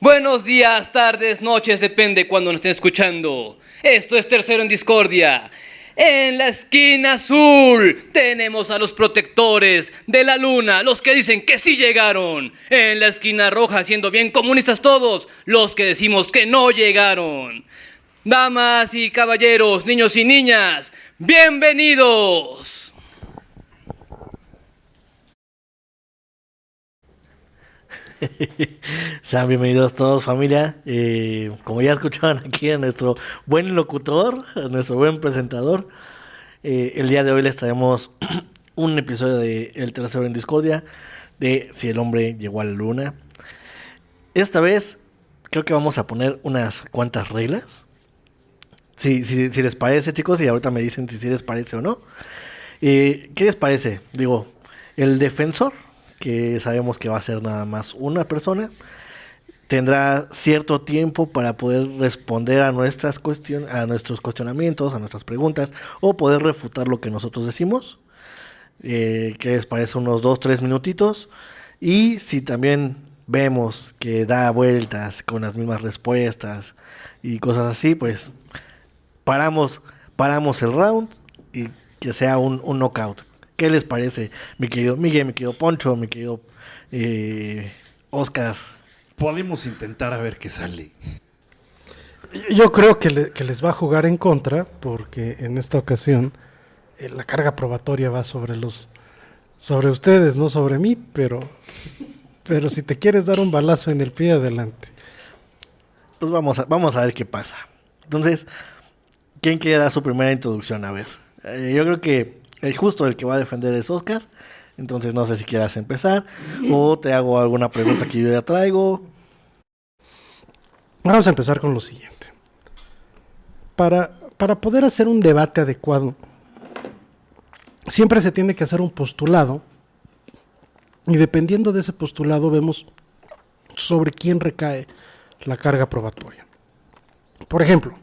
Buenos días, tardes, noches, depende cuando nos estén escuchando. Esto es Tercero en Discordia. En la esquina azul tenemos a los protectores de la luna, los que dicen que sí llegaron. En la esquina roja, siendo bien comunistas todos, los que decimos que no llegaron. Damas y caballeros, niños y niñas, bienvenidos. Sean bienvenidos todos, familia. Como ya escucharon aquí a nuestro buen locutor, a nuestro buen presentador, el día de hoy les traemos un episodio de El Tercero en Discordia, de Si el hombre llegó a la luna. Esta vez creo que vamos a poner unas cuantas reglas. Si les parece, chicos, y ahorita me dicen si les parece o no. ¿Qué les parece? Digo, el defensor, que sabemos que va a ser nada más una persona, tendrá cierto tiempo para poder responder a a nuestros cuestionamientos, a nuestras preguntas, o poder refutar lo que nosotros decimos. ¿Qué les parece? Unos 2, 3 minutitos. Y si también vemos que da vueltas con las mismas respuestas y cosas así, pues paramos, paramos el round y que sea un knockout. ¿Qué les parece, mi querido Miguel, mi querido Poncho, mi querido Oscar? Podemos intentar a ver qué sale. Yo creo que les va a jugar en contra, porque en esta ocasión la carga probatoria va sobre ustedes, no sobre mí, pero si te quieres dar un balazo en el pie, adelante. Pues vamos a ver qué pasa. Entonces, ¿quién quiere dar su primera introducción? A ver, yo creo que el que va a defender es Oscar. Entonces no sé si quieras empezar o te hago alguna pregunta que yo ya traigo. Vamos a empezar con lo siguiente. Para poder hacer un debate adecuado, siempre se tiene que hacer un postulado, y dependiendo de ese postulado vemos sobre quién recae la carga probatoria. Por ejemplo,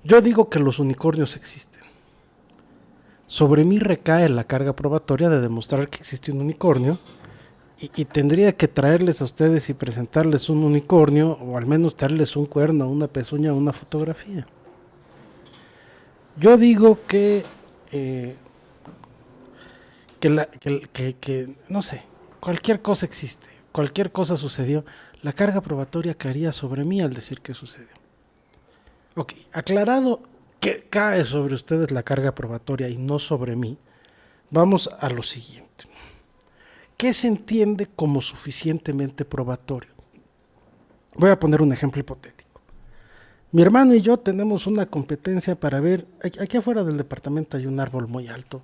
yo digo que los unicornios existen. Sobre mí recae la carga probatoria de demostrar que existe un unicornio, y tendría que traerles a ustedes y presentarles un unicornio, o al menos traerles un cuerno, una pezuña, una fotografía. Yo digo que no sé, cualquier cosa existe, cualquier cosa sucedió, la carga probatoria caería sobre mí al decir que sucedió. Ok, aclarado que cae sobre ustedes la carga probatoria y no sobre mí, vamos a lo siguiente. ¿Qué se entiende como suficientemente probatorio? Voy a poner un ejemplo hipotético. Mi hermano y yo tenemos una competencia para ver, aquí afuera del departamento hay un árbol muy alto,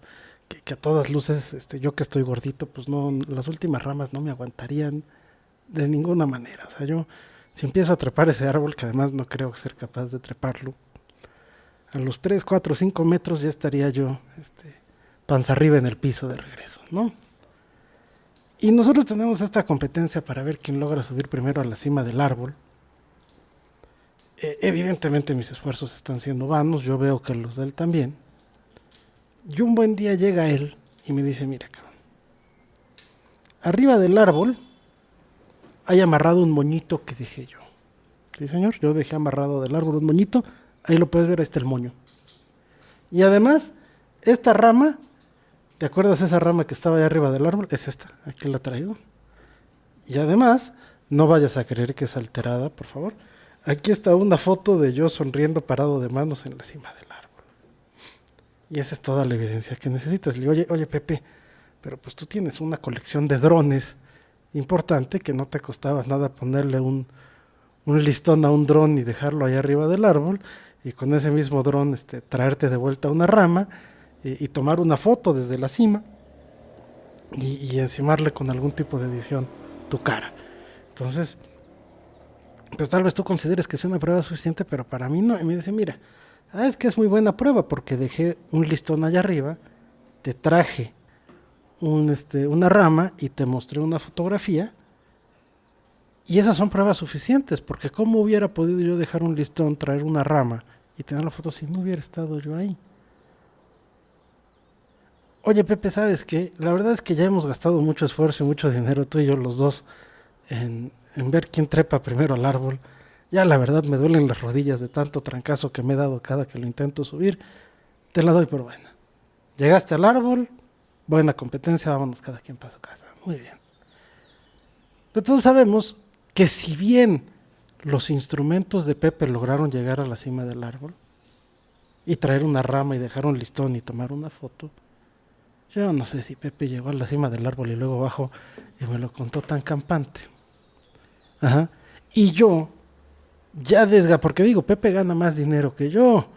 que a todas luces, yo que estoy gordito, pues no, las últimas ramas no me aguantarían de ninguna manera. O sea, yo, si empiezo a trepar ese árbol, que además no creo ser capaz de treparlo, a los 3, 4, 5 metros ya estaría yo panza arriba en el piso de regreso, ¿no? Y nosotros tenemos esta competencia para ver quién logra subir primero a la cima del árbol. Evidentemente mis esfuerzos están siendo vanos, yo veo que los de él también. Y un buen día llega él y me dice, mira, cabrón, arriba del árbol hay amarrado un moñito que dejé yo. Sí, señor, yo dejé amarrado del árbol un moñito, ahí lo puedes ver, ahí está el moño. Y además, esta rama, ¿te acuerdas esa rama que estaba ahí arriba del árbol? Es esta, aquí la traigo. Y además, no vayas a creer que es alterada, por favor. Aquí está una foto de yo sonriendo parado de manos en la cima del árbol. Y esa es toda la evidencia que necesitas. Le digo, oye Pepe, pero pues tú tienes una colección de drones importante que no te costaba nada ponerle un listón a un dron y dejarlo ahí arriba del árbol, y con ese mismo dron traerte de vuelta una rama y tomar una foto desde la cima y encimarle con algún tipo de edición tu cara. Entonces, pues tal vez tú consideres que es una prueba suficiente, pero para mí no. Y me dice, mira, es que es muy buena prueba porque dejé un listón allá arriba, te traje una rama y te mostré una fotografía, y esas son pruebas suficientes, porque ¿cómo hubiera podido yo dejar un listón, traer una rama y tener la foto si no hubiera estado yo ahí? Oye Pepe, ¿sabes qué? La verdad es que ya hemos gastado mucho esfuerzo y mucho dinero, tú y yo los dos, en ver quién trepa primero al árbol. Ya la verdad me duelen las rodillas de tanto trancazo que me he dado cada que lo intento subir. Te la doy por buena. Llegaste al árbol, buena competencia, vámonos cada quien para su casa. Muy bien. Pero todos sabemos que si bien los instrumentos de Pepe lograron llegar a la cima del árbol y traer una rama y dejar un listón y tomar una foto, yo no sé si Pepe llegó a la cima del árbol y luego bajó y me lo contó tan campante. Ajá. Y yo, porque digo, Pepe gana más dinero que yo,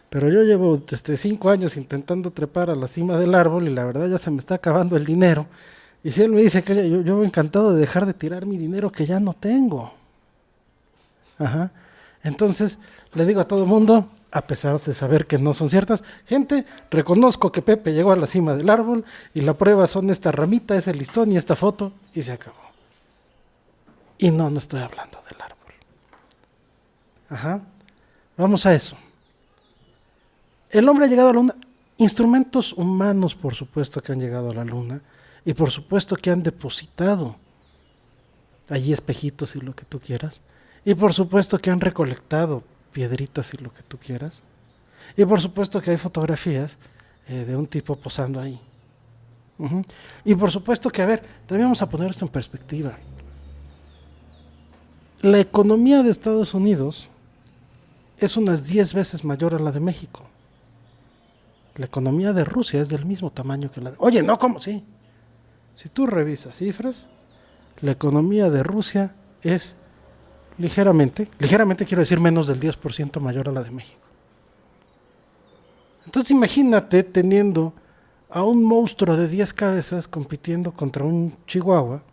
pero yo llevo 5 años intentando trepar a la cima del árbol y la verdad ya se me está acabando el dinero. Y si él me dice que yo encantado de dejar de tirar mi dinero que ya no tengo. Ajá. Entonces, le digo a todo el mundo, a pesar de saber que no son ciertas, gente, reconozco que Pepe llegó a la cima del árbol y la prueba son esta ramita, ese listón y esta foto, y se acabó. Y no estoy hablando del árbol. Ajá. Vamos a eso. El hombre ha llegado a la luna. Instrumentos humanos, por supuesto, que han llegado a la luna. Y por supuesto que han depositado allí espejitos y lo que tú quieras. Y por supuesto que han recolectado piedritas y lo que tú quieras. Y por supuesto que hay fotografías de un tipo posando ahí. Uh-huh. Y por supuesto que, a ver, también vamos a poner esto en perspectiva. La economía de Estados Unidos es unas 10 veces mayor a la de México. La economía de Rusia es del mismo tamaño que la de... Oye, no, ¿cómo? Sí. Si tú revisas cifras, la economía de Rusia es ligeramente quiero decir menos del 10% mayor a la de México. Entonces imagínate teniendo a un monstruo de 10 cabezas compitiendo contra un chihuahua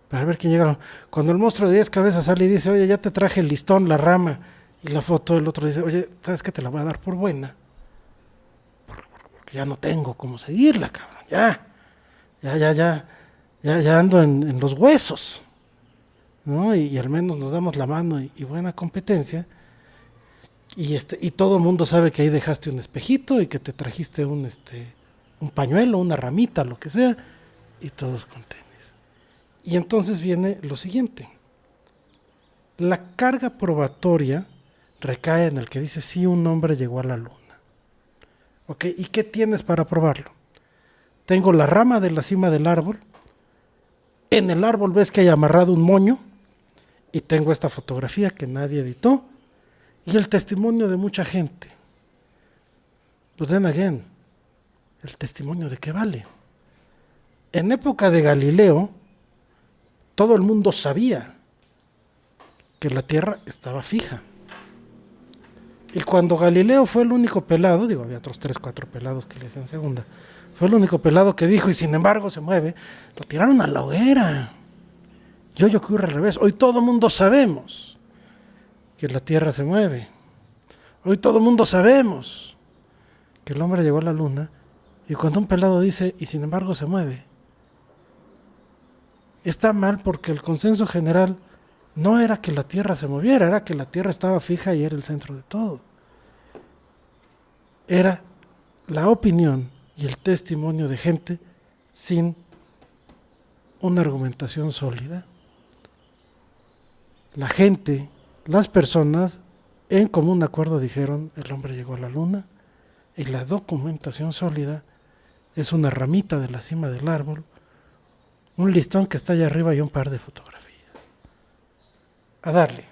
para ver quién llega. Cuando el monstruo de 10 cabezas sale y dice, oye, ya te traje el listón, la rama y la foto, el otro dice, oye, ¿sabes qué? Te la voy a dar por buena. Porque ya no tengo cómo seguirla, cabrón. Ya ando en los huesos, ¿no? Y al menos nos damos la mano y buena competencia. Y todo el mundo sabe que ahí dejaste un espejito y que te trajiste un pañuelo, una ramita, lo que sea, y todos con tenis. Y entonces viene lo siguiente. La carga probatoria recae en el que dice sí, un hombre llegó a la luna. ¿Ok? ¿Y qué tienes para probarlo? Tengo la rama de la cima del árbol. En el árbol ves que hay amarrado un moño. Y tengo esta fotografía que nadie editó. Y el testimonio de mucha gente. But then again, ¿el testimonio de qué vale? En época de Galileo, todo el mundo sabía que la Tierra estaba fija. Y cuando Galileo fue el único pelado, había otros 3, 4 pelados que le hacían segunda, fue el único pelado que dijo, y sin embargo se mueve, lo tiraron a la hoguera. Y hoy ocurre al revés. Hoy todo el mundo sabemos que la Tierra se mueve. Hoy todo el mundo sabemos que el hombre llegó a la luna. Y cuando un pelado dice, y sin embargo se mueve, está mal porque el consenso general no era que la Tierra se moviera, era que la Tierra estaba fija y era el centro de todo. Era la opinión y el testimonio de gente sin una argumentación sólida. La gente, las personas, en común acuerdo dijeron, el hombre llegó a la luna, y la documentación sólida es una ramita de la cima del árbol, un listón que está allá arriba y un par de fotografías. A darle.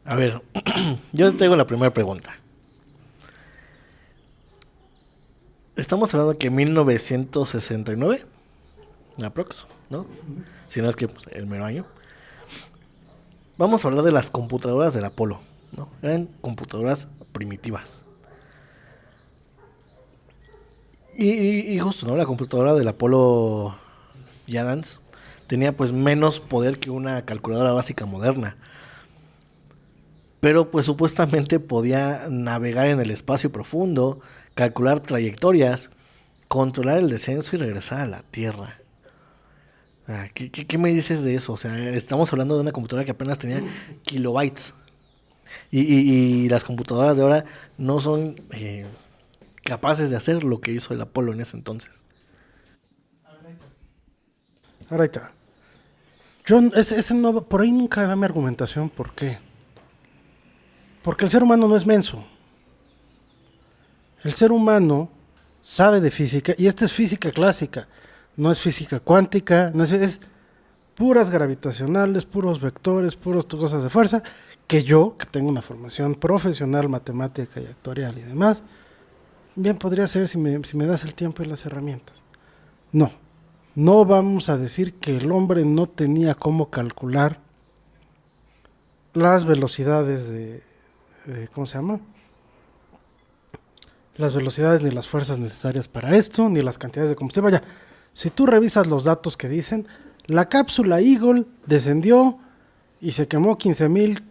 A ver, yo te tengo la primera pregunta. Estamos hablando que 1969, aprox, ¿no? Si no es que el mero año. Vamos a hablar de las computadoras del Apolo, ¿no? Eran computadoras primitivas. Y justo, ¿no? La computadora del Apolo Yadans tenía pues menos poder que una calculadora básica moderna. Pero pues supuestamente podía navegar en el espacio profundo, calcular trayectorias, controlar el descenso y regresar a la Tierra. ¿Qué me dices de eso? O sea, estamos hablando de una computadora que apenas tenía kilobytes. Y las computadoras de ahora no son capaces de hacer lo que hizo el Apolo en ese entonces. Ahora ahí está. Ese no, por ahí nunca va mi argumentación. ¿Por qué? Porque el ser humano no es menso. El ser humano sabe de física, y esta es física clásica, no es física cuántica, es puras gravitacionales, puros vectores, puras cosas de fuerza, que yo, que tengo una formación profesional, matemática y actuarial y demás, bien podría ser si me das el tiempo y las herramientas. No vamos a decir que el hombre no tenía cómo calcular las velocidades ¿cómo se llama? Las velocidades ni las fuerzas necesarias para esto, ni las cantidades de combustible. Vaya, si tú revisas los datos que dicen, la cápsula Eagle descendió y se quemó 15,000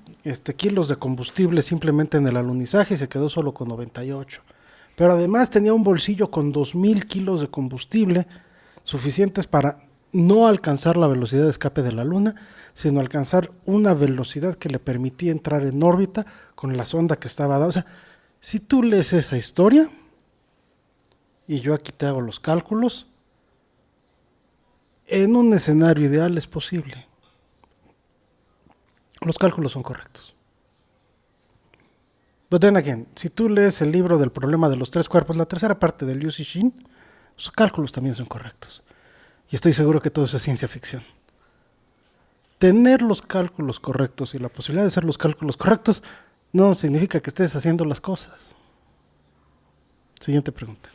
kilos de combustible simplemente en el alunizaje y se quedó solo con 98. Pero además tenía un bolsillo con 2,000 kilos de combustible suficientes para no alcanzar la velocidad de escape de la Luna, sino alcanzar una velocidad que le permitía entrar en órbita con la sonda que estaba dada. O sea, si tú lees esa historia, y yo aquí te hago los cálculos, en un escenario ideal es posible. Los cálculos son correctos. But then again, si tú lees el libro del problema de los tres cuerpos, la tercera parte de Liu Cixin, sus cálculos también son correctos. Y estoy seguro que todo eso es ciencia ficción. Tener los cálculos correctos y la posibilidad de hacer los cálculos correctos no significa que estés haciendo las cosas. Siguiente pregunta.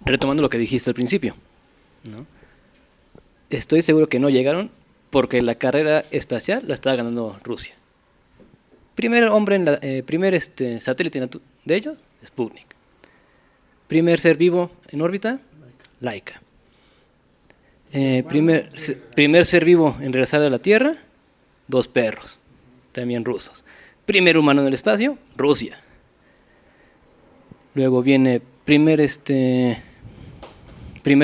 Retomando lo que dijiste al principio, ¿no? Estoy seguro que no llegaron porque la carrera espacial la estaba ganando Rusia. Primer hombre primer satélite de ellos, Sputnik. Primer ser vivo en órbita, Laika. Primer ser vivo en regresar a la Tierra, 2 perros, también rusos. Primer humano en el espacio, Rusia. Luego viene primera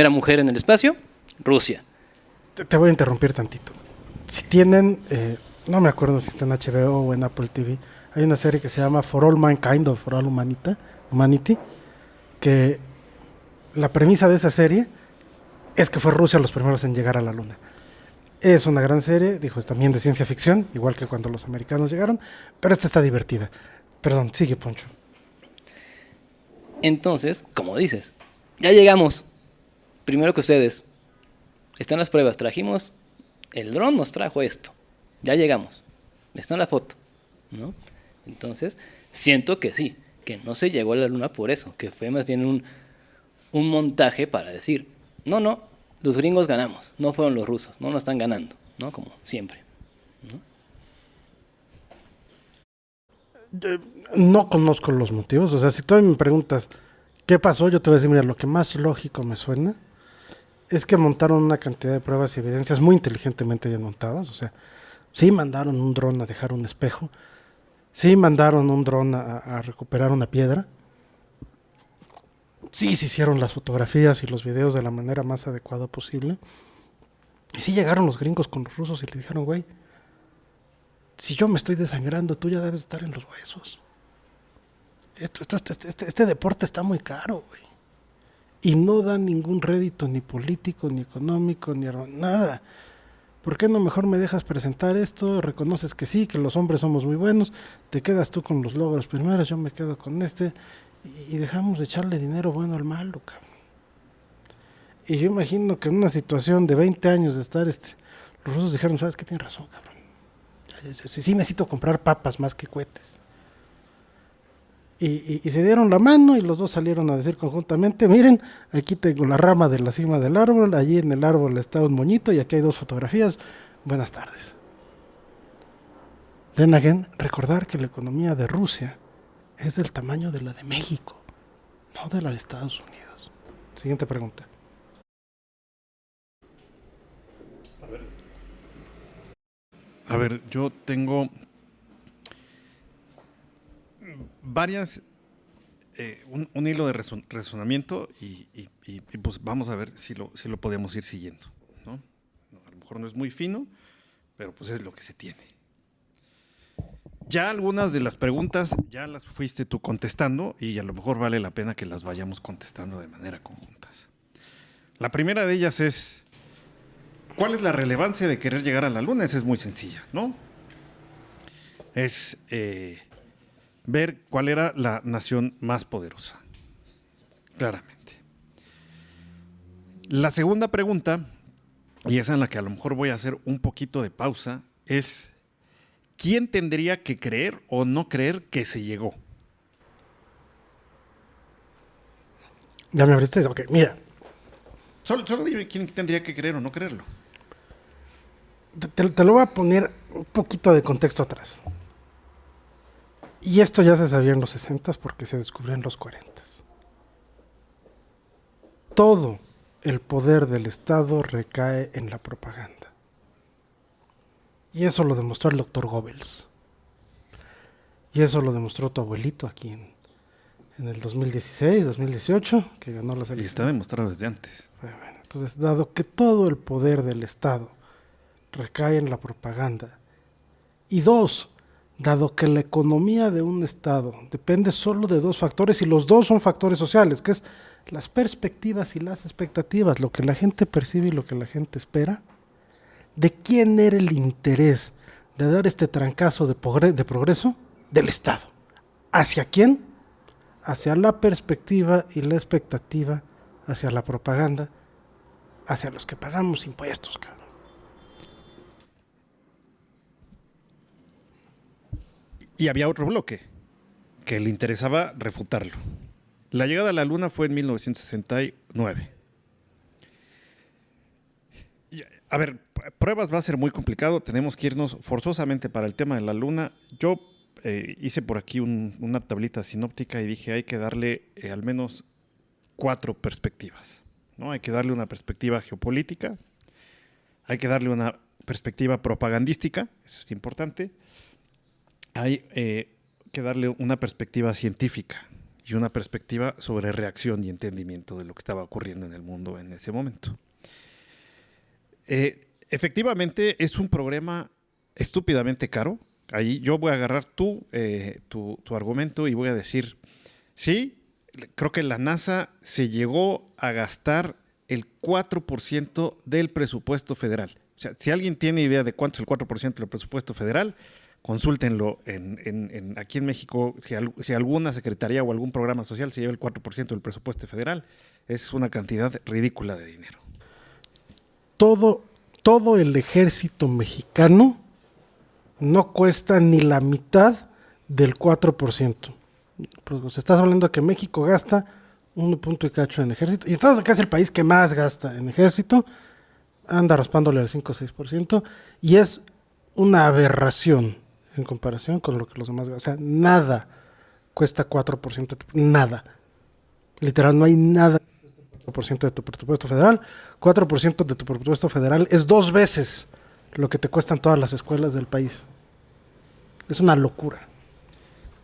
mujer en el espacio, Rusia. Te voy a interrumpir tantito. Si tienen, no me acuerdo si está en HBO o en Apple TV, hay una serie que se llama For All Mankind o For All Humanity, que la premisa de esa serie es que fue Rusia los primeros en llegar a la Luna. Es una gran serie, dijo, es también de ciencia ficción, igual que cuando los americanos llegaron, pero esta está divertida. Perdón, sigue, Poncho. Entonces, como dices, ya llegamos. Primero que ustedes. Están las pruebas, trajimos, el dron nos trajo esto. Ya llegamos. Está en la foto, ¿no? Entonces, siento que sí, que no se llegó a la Luna por eso, que fue más bien un montaje para decir, no, los gringos ganamos, no fueron los rusos, no nos están ganando, ¿no? Como siempre, ¿no? No conozco los motivos, o sea, si tú me preguntas qué pasó, yo te voy a decir, mira, lo que más lógico me suena es que montaron una cantidad de pruebas y evidencias muy inteligentemente bien montadas, o sea, sí mandaron un dron a dejar un espejo, sí mandaron un dron a recuperar una piedra, sí se hicieron las fotografías y los videos de la manera más adecuada posible, y sí llegaron los gringos con los rusos y le dijeron, güey, si yo me estoy desangrando, tú ya debes estar en los huesos. Este deporte está muy caro, güey. Y no da ningún rédito ni político, ni económico, ni nada. ¿Por qué no mejor me dejas presentar esto? Reconoces que sí, que los hombres somos muy buenos, te quedas tú con los logros primeros, yo me quedo con y dejamos de echarle dinero bueno al malo, cabrón. Y yo imagino que en una situación de 20 años de estar, los rusos dijeron, ¿sabes qué? Tienes razón, cabrón. Sí necesito comprar papas más que cohetes. Y se dieron la mano y los dos salieron a decir conjuntamente, miren, aquí tengo la rama de la cima del árbol, allí en el árbol está un moñito y aquí hay 2 fotografías, buenas tardes. Then again, recordar que la economía de Rusia es del tamaño de la de México, no de la de Estados Unidos. Siguiente pregunta. A ver, yo tengo varias, un hilo de razonamiento y pues vamos a ver si lo podemos ir siguiendo, ¿no? A lo mejor no es muy fino, pero pues es lo que se tiene. Ya algunas de las preguntas ya las fuiste tú contestando y a lo mejor vale la pena que las vayamos contestando de manera conjuntas. La primera de ellas es, ¿cuál es la relevancia de querer llegar a la Luna? Esa es muy sencilla, ¿no? Es ver cuál era la nación más poderosa, claramente. La segunda pregunta, y esa en la que a lo mejor voy a hacer un poquito de pausa, es ¿quién tendría que creer o no creer que se llegó? Ya me abriste. Ok, mira. Solo dime quién tendría que creer o no creerlo. Te lo voy a poner un poquito de contexto atrás. Y esto ya se sabía en los 60s porque se descubrió en los 40s. Todo el poder del Estado recae en la propaganda. Y eso lo demostró el doctor Goebbels. Y eso lo demostró tu abuelito aquí en el 2016, 2018, que ganó las Y elecciones. está demostrado desde antes. Bueno, entonces, dado que todo el poder del Estado recae en la propaganda, y dos, dado que la economía de un Estado depende solo de dos factores, y los dos son factores sociales, que es las perspectivas y las expectativas, lo que la gente percibe y lo que la gente espera, ¿de quién era el interés de dar este trancazo de progreso? Del Estado. ¿Hacia quién? Hacia la perspectiva y la expectativa, hacia la propaganda, hacia los que pagamos impuestos, cabrón. Y había otro bloque que le interesaba refutarlo. La llegada a la Luna fue en 1969. A ver, pruebas va a ser muy complicado. Tenemos que irnos forzosamente para el tema de la Luna. Yo hice por aquí una tablita sinóptica y dije hay que darle al menos 4 perspectivas, ¿no? Hay que darle una perspectiva geopolítica, hay que darle una perspectiva propagandística, eso es importante. Hay que darle una perspectiva científica y una perspectiva sobre reacción y entendimiento de lo que estaba ocurriendo en el mundo en ese momento. Efectivamente, es un programa estúpidamente caro. Ahí yo voy a agarrar tu argumento y voy a decir, sí, creo que la NASA se llegó a gastar el 4% del presupuesto federal. O sea, si alguien tiene idea de cuánto es el 4% del presupuesto federal, consúltenlo aquí en México. Si alguna secretaría o algún programa social se lleva el 4% del presupuesto federal, es una cantidad ridícula de dinero. Todo el ejército mexicano no cuesta ni la mitad del 4%. Pues estás hablando que México gasta 1 punto y cacho en ejército. Y Estados Unidos es el país que más gasta en ejército. Anda raspándole al 5 o 6%. Y es una aberración en comparación con lo que los demás gastan. O sea, nada cuesta 4%. Nada. Literal, no hay nada. 4% de tu presupuesto federal. 4% de tu presupuesto federal es 2 veces lo que te cuestan todas las escuelas del país. Es una locura.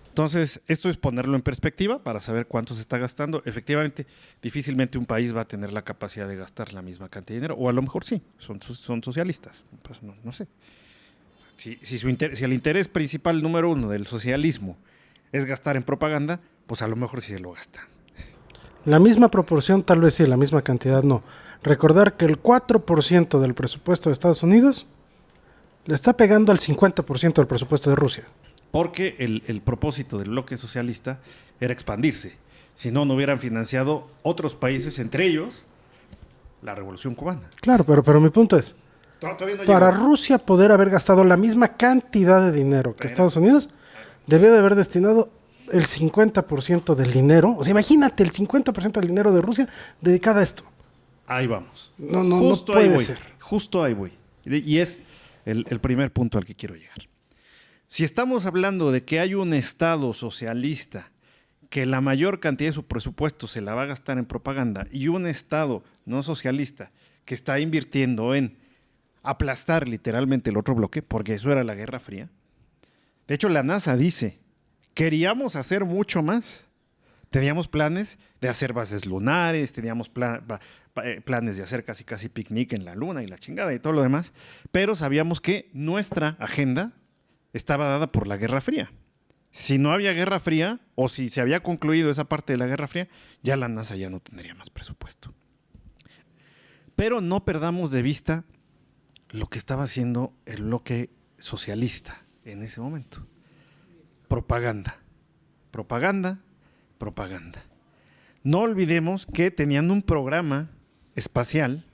Entonces, esto es ponerlo en perspectiva para saber cuánto se está gastando. Efectivamente, difícilmente un país va a tener la capacidad de gastar la misma cantidad de dinero, o a lo mejor sí, son socialistas, no sé. Si el interés principal número 1 del socialismo es gastar en propaganda, pues a lo mejor sí se lo gastan. La misma proporción, tal vez sí, la misma cantidad no. Recordar que el 4% del presupuesto de Estados Unidos le está pegando al 50% del presupuesto de Rusia. Porque el propósito del bloque socialista era expandirse. Si no, no hubieran financiado otros países, entre ellos la Revolución Cubana. Claro, pero mi punto es, Todavía no para llegó. Rusia poder haber gastado la misma cantidad de dinero que Estados Unidos, debió de haber destinado el 50% del dinero. O sea, imagínate el 50% del dinero de Rusia dedicado a esto. Ahí vamos. No Justo puede ahí voy. ser. Justo ahí voy. Y es el primer punto al que quiero llegar. Si estamos hablando de que hay un Estado socialista que la mayor cantidad de su presupuesto se la va a gastar en propaganda y un Estado no socialista que está invirtiendo en aplastar literalmente el otro bloque, porque eso era la Guerra Fría. De hecho, la NASA dice, queríamos hacer mucho más. Teníamos planes de hacer bases lunares, teníamos planes de hacer casi picnic en la Luna y la chingada y todo lo demás, pero sabíamos que nuestra agenda estaba dada por la Guerra Fría. Si no había Guerra Fría, o si se había concluido esa parte de la Guerra Fría, ya la NASA ya no tendría más presupuesto. Pero no perdamos de vista lo que estaba haciendo el bloque socialista en ese momento. Propaganda, propaganda, propaganda. No olvidemos que tenían un programa espacial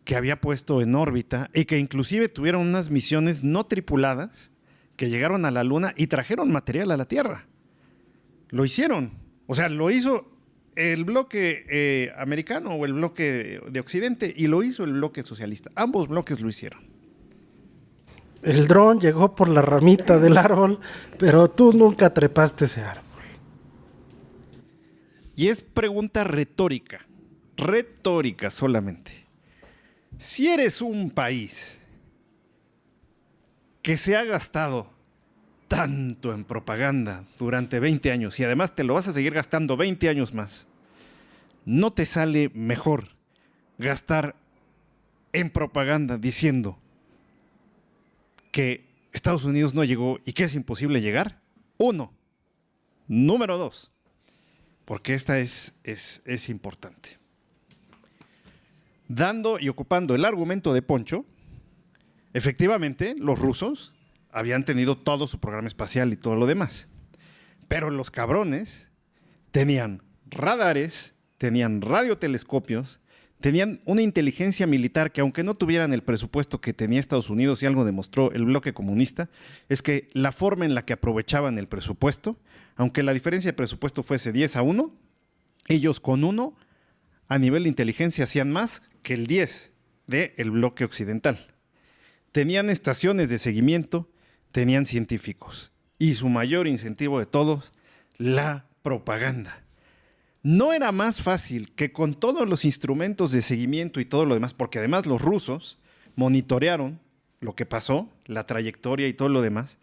que había puesto en órbita y que inclusive tuvieron unas misiones no tripuladas que llegaron a la Luna y trajeron material a la Tierra. Lo hicieron. O sea, lo hizo el bloque americano o el bloque de Occidente y lo hizo el bloque socialista. Ambos bloques lo hicieron. El dron llegó por la ramita del árbol, pero tú nunca trepaste ese árbol. Y es pregunta retórica solamente. Si eres un país que se ha gastado tanto en propaganda durante 20 años y además te lo vas a seguir gastando 20 años más, ¿no te sale mejor gastar en propaganda diciendo que Estados Unidos no llegó y que es imposible llegar? Uno. Número dos, porque esta es importante. Dando y ocupando el argumento de Poncho, efectivamente, los rusos habían tenido todo su programa espacial y todo lo demás. Pero los cabrones tenían radares, tenían radiotelescopios, tenían una inteligencia militar que, aunque no tuvieran el presupuesto que tenía Estados Unidos, y algo demostró el bloque comunista, es que la forma en la que aprovechaban el presupuesto, aunque la diferencia de presupuesto fuese 10-1, ellos con 1 a nivel de inteligencia hacían más que el 10 del bloque occidental. Tenían estaciones de seguimiento, tenían científicos y su mayor incentivo de todos, la propaganda. No era más fácil que con todos los instrumentos de seguimiento y todo lo demás, porque además los rusos monitorearon lo que pasó, la trayectoria y todo lo demás,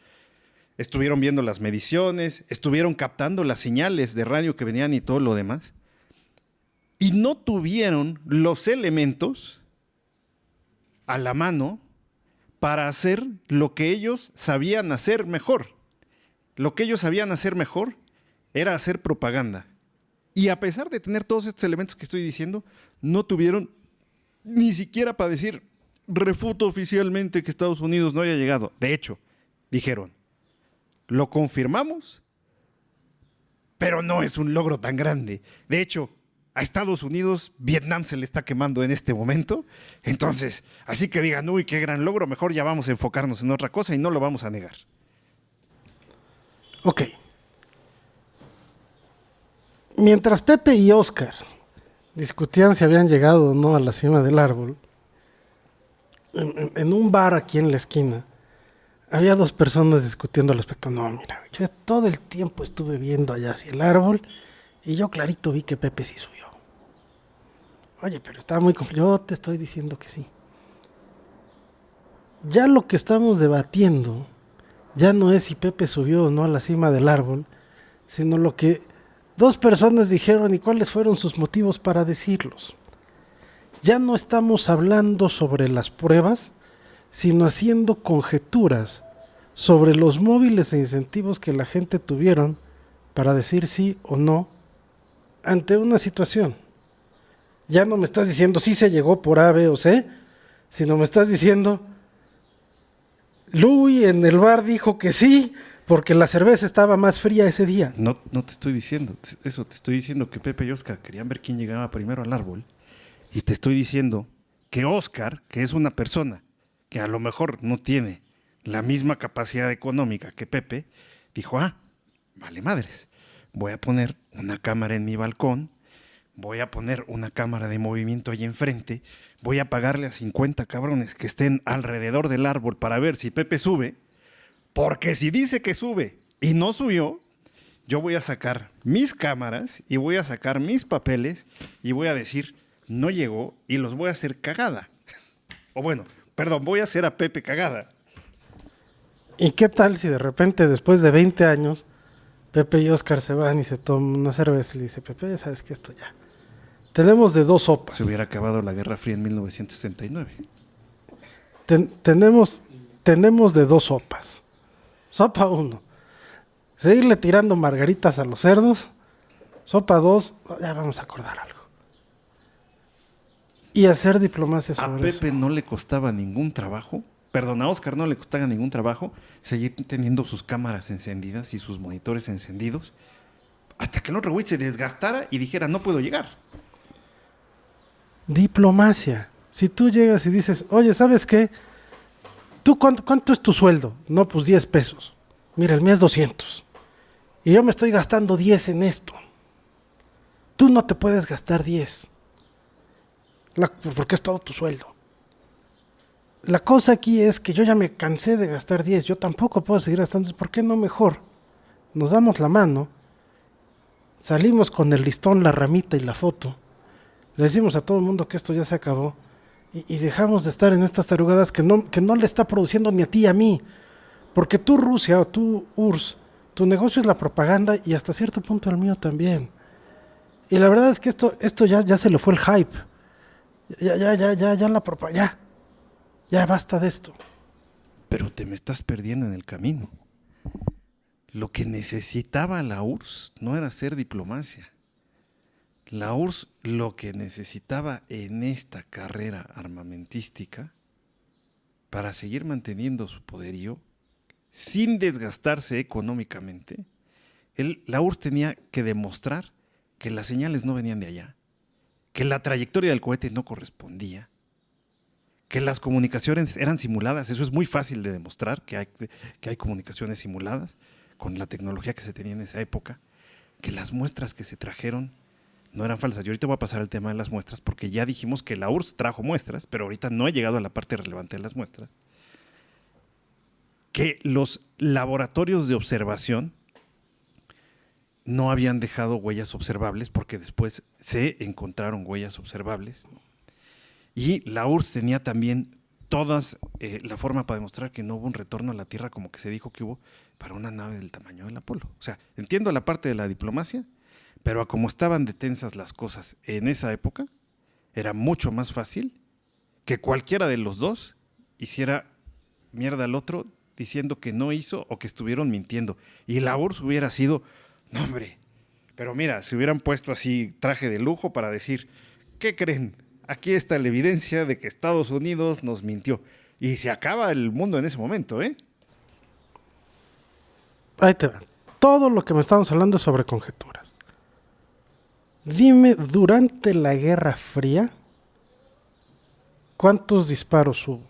estuvieron viendo las mediciones, estuvieron captando las señales de radio que venían y todo lo demás, y no tuvieron los elementos a la mano para hacer lo que ellos sabían hacer mejor. Lo que ellos sabían hacer mejor era hacer propaganda. Y a pesar de tener todos estos elementos que estoy diciendo, no tuvieron ni siquiera para decir, refuto oficialmente que Estados Unidos no haya llegado. De hecho, dijeron, lo confirmamos, pero no es un logro tan grande. De hecho, a Estados Unidos, Vietnam se le está quemando en este momento. Entonces, así que digan, uy, qué gran logro, mejor ya vamos a enfocarnos en otra cosa y no lo vamos a negar. Ok. Mientras Pepe y Oscar discutían si habían llegado o no a la cima del árbol, en un bar aquí en la esquina, había dos personas discutiendo al respecto. No, mira, yo todo el tiempo estuve viendo allá hacia el árbol y yo clarito vi que Pepe sí subió. Oye, pero estaba muy complicado. Yo te estoy diciendo que sí. Ya lo que estamos debatiendo ya no es si Pepe subió o no a la cima del árbol, sino lo que dos personas dijeron y cuáles fueron sus motivos para decirlos. Ya no estamos hablando sobre las pruebas, sino haciendo conjeturas sobre los móviles e incentivos que la gente tuvieron para decir sí o no ante una situación. Ya no me estás diciendo si se llegó por A, B o C, sino me estás diciendo Louis en el bar dijo que sí, porque la cerveza estaba más fría ese día. No te estoy diciendo eso, te estoy diciendo que Pepe y Oscar querían ver quién llegaba primero al árbol. Y te estoy diciendo que Oscar, que es una persona que a lo mejor no tiene la misma capacidad económica que Pepe, dijo, vale madres, voy a poner una cámara en mi balcón, voy a poner una cámara de movimiento ahí enfrente, voy a pagarle a 50 cabrones que estén alrededor del árbol para ver si Pepe sube, porque si dice que sube y no subió, yo voy a sacar mis cámaras y voy a sacar mis papeles y voy a decir, no llegó, y los voy a hacer cagada. O bueno, perdón, voy a hacer a Pepe cagada. ¿Y qué tal si de repente, después de 20 años, Pepe y Oscar se van y se toman una cerveza y le dice, Pepe, ya sabes que esto ya. Tenemos de dos sopas. Se hubiera acabado la Guerra Fría en 1969. Tenemos de dos sopas. Sopa 1, seguirle tirando margaritas a los cerdos. Sopa 2, ya vamos a acordar algo. Y hacer diplomacia A sobre Pepe eso. no le costaba ningún trabajo, perdón, a Oscar no le costaba ningún trabajo seguir teniendo sus cámaras encendidas y sus monitores encendidos hasta que el otro güey se desgastara y dijera, no puedo llegar. Diplomacia. Si tú llegas y dices, oye, ¿sabes qué? ¿Tú cuánto es tu sueldo? No, pues 10 pesos. Mira, el mío es 200. Y yo me estoy gastando 10 en esto. Tú no te puedes gastar 10. Porque es todo tu sueldo. La cosa aquí es que yo ya me cansé de gastar 10. Yo tampoco puedo seguir gastando. ¿Por qué no mejor? Nos damos la mano. Salimos con el listón, la ramita y la foto. Le decimos a todo el mundo que esto ya se acabó. Y dejamos de estar en estas tarugadas que no le está produciendo ni a ti ni a mí. Porque tú, Rusia, o tú, URSS, tu negocio es la propaganda y hasta cierto punto el mío también. Y la verdad es que esto ya se le fue el hype. Ya la propaganda. Ya basta de esto. Pero te me estás perdiendo en el camino. Lo que necesitaba la URSS no era hacer diplomacia. La URSS lo que necesitaba en esta carrera armamentística para seguir manteniendo su poderío sin desgastarse económicamente, la URSS tenía que demostrar que las señales no venían de allá, que la trayectoria del cohete no correspondía, que las comunicaciones eran simuladas. Eso es muy fácil de demostrar, que hay comunicaciones simuladas con la tecnología que se tenía en esa época, que las muestras que se trajeron no eran falsas. Yo ahorita voy a pasar al tema de las muestras porque ya dijimos que la URSS trajo muestras, pero ahorita no he llegado a la parte relevante de las muestras. Que los laboratorios de observación no habían dejado huellas observables porque después se encontraron huellas observables. Y la URSS tenía también todas la forma para demostrar que no hubo un retorno a la Tierra como que se dijo que hubo para una nave del tamaño del Apolo. O sea, entiendo la parte de la diplomacia, pero a como estaban de tensas las cosas en esa época, era mucho más fácil que cualquiera de los dos hiciera mierda al otro diciendo que no hizo o que estuvieron mintiendo. Y la URSS hubiera sido, no hombre, pero mira, se hubieran puesto así traje de lujo para decir, ¿qué creen? Aquí está la evidencia de que Estados Unidos nos mintió. Y se acaba el mundo en ese momento, ¿eh? Ahí te va. Todo lo que me estamos hablando es sobre conjeturas. Dime, durante la Guerra Fría, ¿cuántos disparos hubo?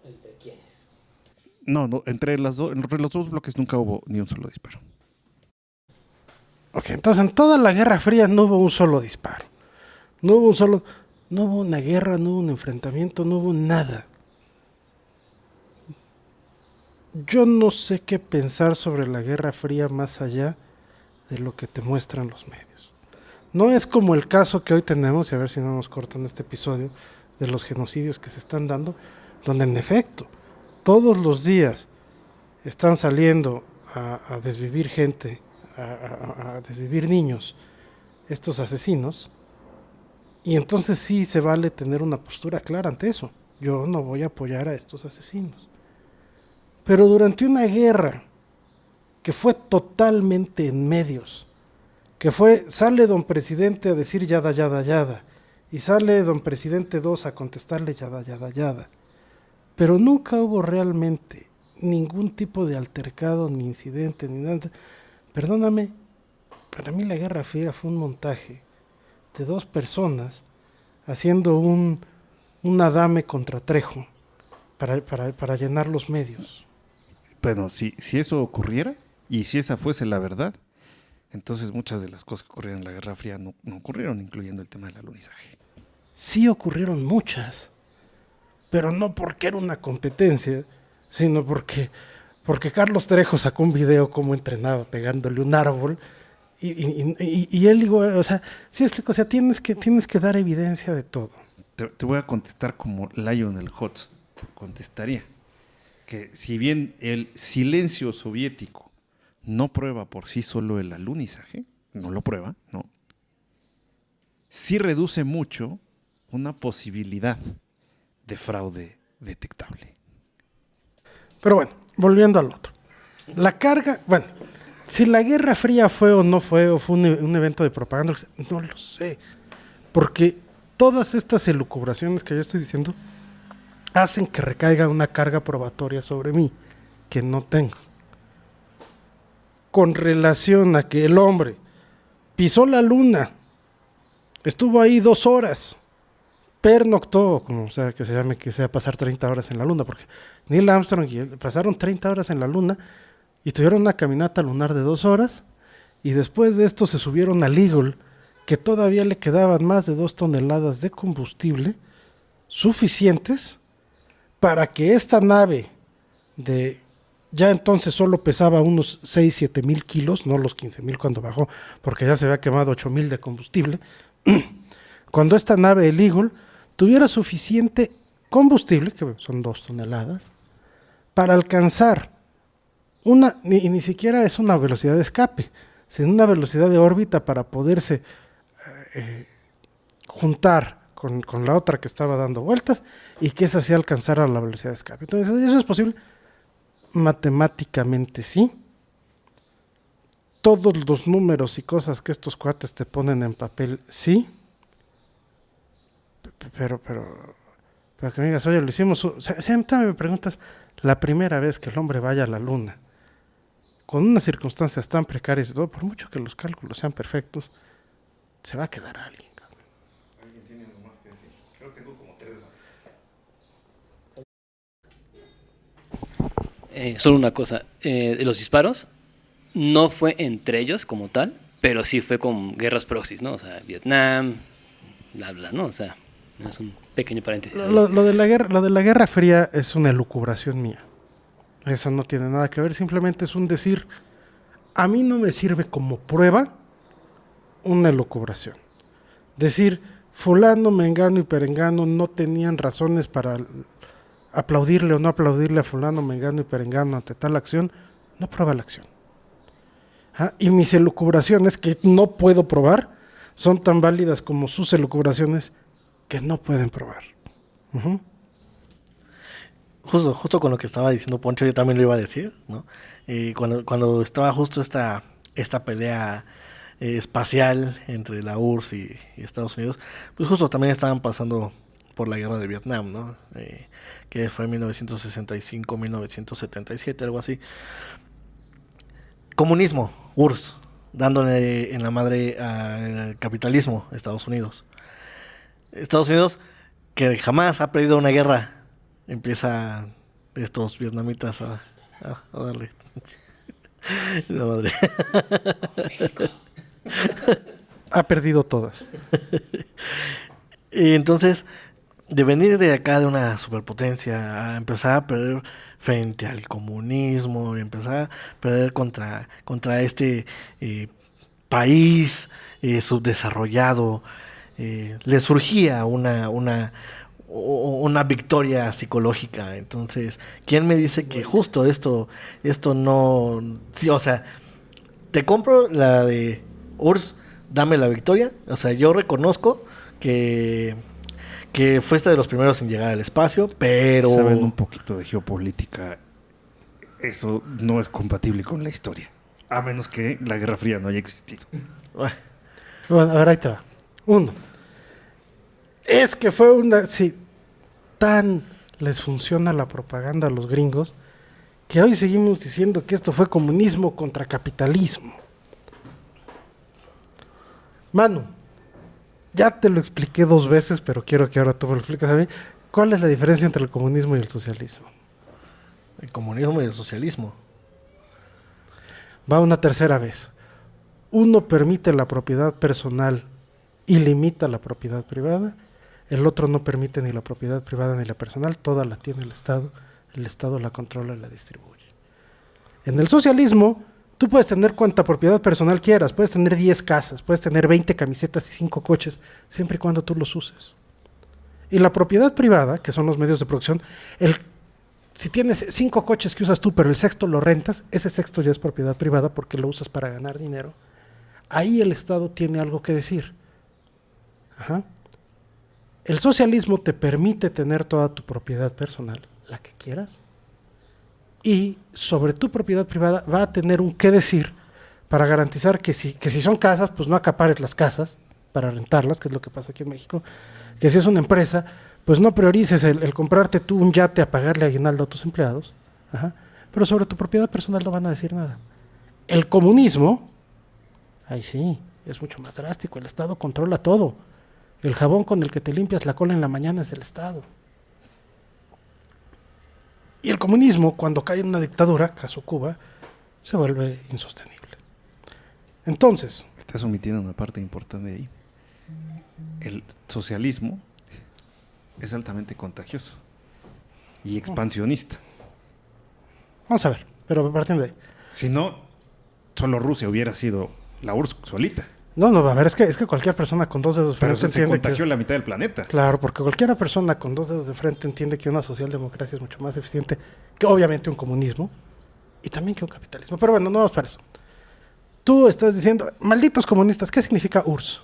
¿Entre quiénes? No, entre los dos bloques nunca hubo ni un solo disparo. Ok, entonces en toda la Guerra Fría no hubo un solo disparo. No hubo una guerra, no hubo un enfrentamiento, no hubo nada. Yo no sé qué pensar sobre la Guerra Fría más allá de lo que te muestran los medios. No es como el caso que hoy tenemos, y a ver si no nos cortan este episodio, de los genocidios que se están dando, donde en efecto, todos los días están saliendo a desvivir gente, a desvivir niños, estos asesinos, y entonces sí se vale tener una postura clara ante eso. Yo no voy a apoyar a estos asesinos. Pero durante una guerra que fue totalmente en medios, que sale don presidente a decir yada, y sale don presidente 2 a contestarle yada, pero nunca hubo realmente ningún tipo de altercado, ni incidente, ni nada. Perdóname, para mí la Guerra Fría fue un montaje de dos personas haciendo un Adame contra Trejo para llenar los medios. Bueno, si eso ocurriera y si esa fuese la verdad, entonces muchas de las cosas que ocurrieron en la Guerra Fría no ocurrieron, incluyendo el tema del alunizaje. Sí ocurrieron muchas, pero no porque era una competencia, sino porque Carlos Trejo sacó un video cómo entrenaba pegándole un árbol y él digo, o sea, sí explico, o sea, tienes que dar evidencia de todo. Te voy a contestar como Lionel Hutz contestaría, que si bien el silencio soviético no prueba por sí solo el alunizaje, no lo prueba, ¿no? Sí reduce mucho una posibilidad de fraude detectable. Pero bueno, volviendo al otro. La carga, bueno, si la Guerra Fría fue o no fue, o fue un evento de propaganda, no lo sé. Porque todas estas elucubraciones que yo estoy diciendo hacen que recaiga una carga probatoria sobre mí que no tengo. Con relación a que el hombre pisó la luna, estuvo ahí 2 horas, pernoctó, como sea que se llame, que sea pasar 30 horas en la luna, porque Neil Armstrong y él pasaron 30 horas en la luna y tuvieron una caminata lunar de 2 horas, y después de esto se subieron al Eagle, que todavía le quedaban más de 2 toneladas de combustible suficientes para que esta nave de ya entonces solo pesaba unos 6-7 mil kilos, no los 15,000 cuando bajó, porque ya se había quemado 8,000 de combustible. Cuando esta nave, el Eagle, tuviera suficiente combustible, que son 2 toneladas, para alcanzar ni siquiera es una velocidad de escape, sino una velocidad de órbita para poderse juntar con la otra que estaba dando vueltas y que esa sí alcanzara la velocidad de escape. Entonces, ¿eso es posible? Matemáticamente sí. Todos los números y cosas que estos cuates te ponen en papel, sí. Pero que me digas, oye, lo hicimos. Siempre me preguntas, la primera vez que el hombre vaya a la luna, con unas circunstancias tan precarias y todo, por mucho que los cálculos sean perfectos, se va a quedar alguien. ¿Alguien tiene algo más que decir? Creo que tengo como 3 más. Solo una cosa, de los disparos, no fue entre ellos como tal, pero sí fue con guerras proxies, ¿no? O sea, Vietnam, bla, bla, ¿no? O sea, es un pequeño paréntesis. Lo de la Guerra Fría es una elucubración mía. Eso no tiene nada que ver, simplemente es un decir. A mí no me sirve como prueba una elucubración. Decir, fulano, mengano y perengano no tenían razones para aplaudirle o no aplaudirle a fulano, mengano y perengano ante tal acción, no prueba la acción. Y mis elucubraciones, que no puedo probar, son tan válidas como sus elucubraciones que no pueden probar. Uh-huh. Justo con lo que estaba diciendo Poncho, yo también lo iba a decir, ¿no? Cuando estaba justo esta pelea espacial entre la URSS y Estados Unidos, pues justo también estaban pasando por la guerra de Vietnam, ¿no? Que fue en 1965, 1977, algo así. Comunismo, URSS, dándole en la madre al capitalismo, Estados Unidos. Estados Unidos, que jamás ha perdido una guerra, empieza estos vietnamitas a darle. La madre. Ha perdido todas. Y entonces, de venir de acá de una superpotencia a empezar a perder frente al comunismo, y empezar a perder contra este país subdesarrollado, le surgía una victoria psicológica. Entonces, ¿quién me dice que justo esto no... Sí, o sea, te compro la de URSS, dame la victoria. O sea, yo reconozco que fuiste de los primeros en llegar al espacio, pero... Si saben un poquito de geopolítica, eso no es compatible con la historia. A menos que la Guerra Fría no haya existido. Bueno, a ver, ahí te va. 1. Es que fue una... Sí, tan les funciona la propaganda a los gringos que hoy seguimos diciendo que esto fue comunismo contra capitalismo. Manu, ya te lo expliqué 2 veces, pero quiero que ahora tú me lo expliques a mí. ¿Cuál es la diferencia entre el comunismo y el socialismo? El comunismo y el socialismo. Va una tercera vez. Uno permite la propiedad personal y limita la propiedad privada. El otro no permite ni la propiedad privada ni la personal. Toda la tiene el Estado la controla y la distribuye. En el socialismo, tú puedes tener cuanta propiedad personal quieras. Puedes tener 10 casas, puedes tener 20 camisetas y 5 coches, siempre y cuando tú los uses. Y la propiedad privada, que son los medios de producción, si tienes 5 coches que usas tú, pero el sexto lo rentas, ese sexto ya es propiedad privada porque lo usas para ganar dinero. Ahí el Estado tiene algo que decir. Ajá. El socialismo te permite tener toda tu propiedad personal, la que quieras, y sobre tu propiedad privada va a tener un qué decir para garantizar que si son casas, pues no acapares las casas, para rentarlas, que es lo que pasa aquí en México, que si es una empresa, pues no priorices el comprarte tú un yate a pagarle aguinaldo a tus empleados, ajá, pero sobre tu propiedad personal no van a decir nada. El comunismo, ahí sí, es mucho más drástico, el Estado controla todo. El jabón con el que te limpias la cola en la mañana es del Estado. Y el comunismo, cuando cae en una dictadura, caso Cuba, se vuelve insostenible. Entonces, Estás omitiendo una parte importante ahí. El socialismo es altamente contagioso y expansionista. vamos a ver, pero partiendo de ahí. Si no, solo Rusia hubiera sido la URSS solita. No, a ver, es que cualquier persona con dos dedos de Pero frente se entiende contagió que... la mitad del planeta. Claro, porque cualquier persona con dos dedos de frente entiende que una socialdemocracia es mucho más eficiente que obviamente un comunismo y también que un capitalismo. Pero bueno, no vamos para eso. Tú estás diciendo, malditos comunistas, ¿qué significa URSS?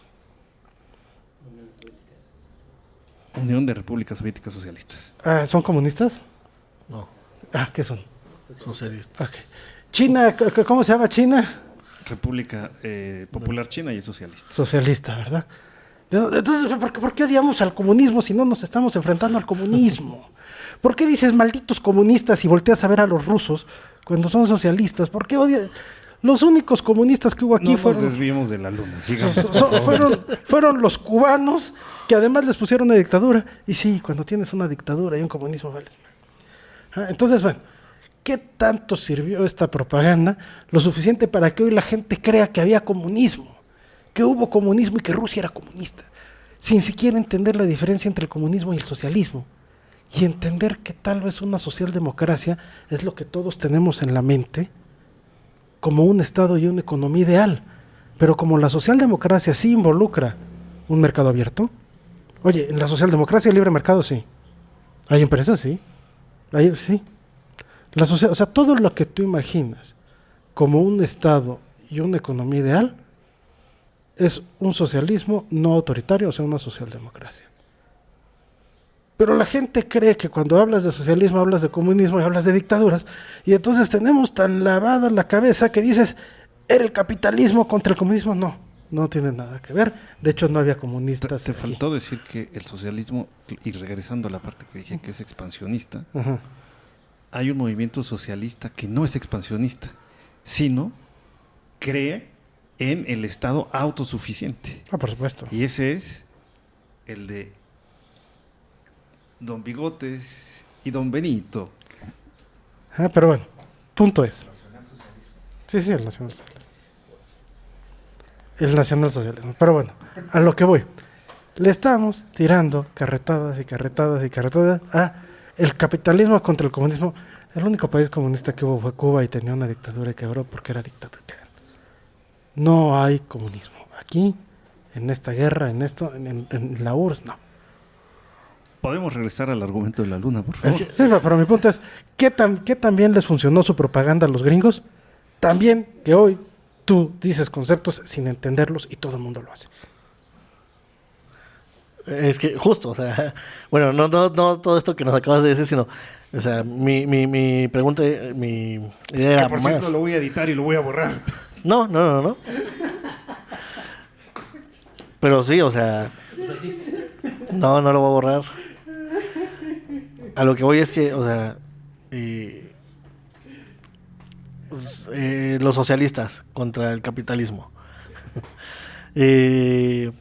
Unión de Repúblicas Soviéticas Socialistas. ¿Son comunistas? No, ¿Qué son? socialistas. Ok. China, ¿cómo se llama China? República Popular China y es socialista. Socialista, ¿verdad? Entonces, ¿por qué odiamos al comunismo si no nos estamos enfrentando al comunismo? ¿Por qué dices malditos comunistas y volteas a ver a los rusos cuando son socialistas? ¿Por qué odias? Los únicos comunistas que hubo aquí No fueron... nos desviemos de la luna. Sigamos. fueron los cubanos que además les pusieron una dictadura. Y sí, cuando tienes una dictadura y un comunismo, vale. Entonces, bueno, ¿qué tanto sirvió esta propaganda? Lo suficiente para que hoy la gente crea que había comunismo, que hubo comunismo y que Rusia era comunista, sin siquiera entender la diferencia entre el comunismo y el socialismo. Y entender que tal vez una socialdemocracia es lo que todos tenemos en la mente como un Estado y una economía ideal. Pero como la socialdemocracia sí involucra un mercado abierto, oye, en la socialdemocracia el libre mercado sí. Hay empresas, sí. Sí. O sea, todo lo que tú imaginas como un Estado y una economía ideal es un socialismo no autoritario, o sea, una socialdemocracia. Pero la gente cree que cuando hablas de socialismo hablas de comunismo y hablas de dictaduras, y entonces tenemos tan lavada la cabeza que dices, ¿era el capitalismo contra el comunismo? No tiene nada que ver. De hecho, no había comunistas. Te aquí. faltó decir que el socialismo, y regresando a la parte que dije que es expansionista, Ajá. hay un movimiento socialista que no es expansionista, sino cree en el Estado autosuficiente. Por supuesto. Y ese es el de Don Bigotes y Don Benito. Pero bueno, punto es. Sí, el nacionalsocialismo. El nacionalsocialismo. Pero bueno, a lo que voy. Le estamos tirando carretadas y carretadas y carretadas a el capitalismo contra el comunismo. El único país comunista que hubo fue Cuba y tenía una dictadura y quebró porque era dictadura. No hay comunismo. Aquí, en esta guerra, en la URSS, no. ¿Podemos regresar al argumento de la luna, por favor? Sí, pero mi punto es, ¿qué tan bien les funcionó su propaganda a los gringos? También que hoy tú dices conceptos sin entenderlos y todo el mundo lo hace. Es que justo, o sea, bueno, no todo esto que nos acabas de decir, sino, o sea, mi pregunta, mi idea era Que por cierto lo voy a editar y lo voy a borrar. No. Pero sí, o sea, no lo voy a borrar. A lo que voy es que, o sea, los socialistas contra el capitalismo. No,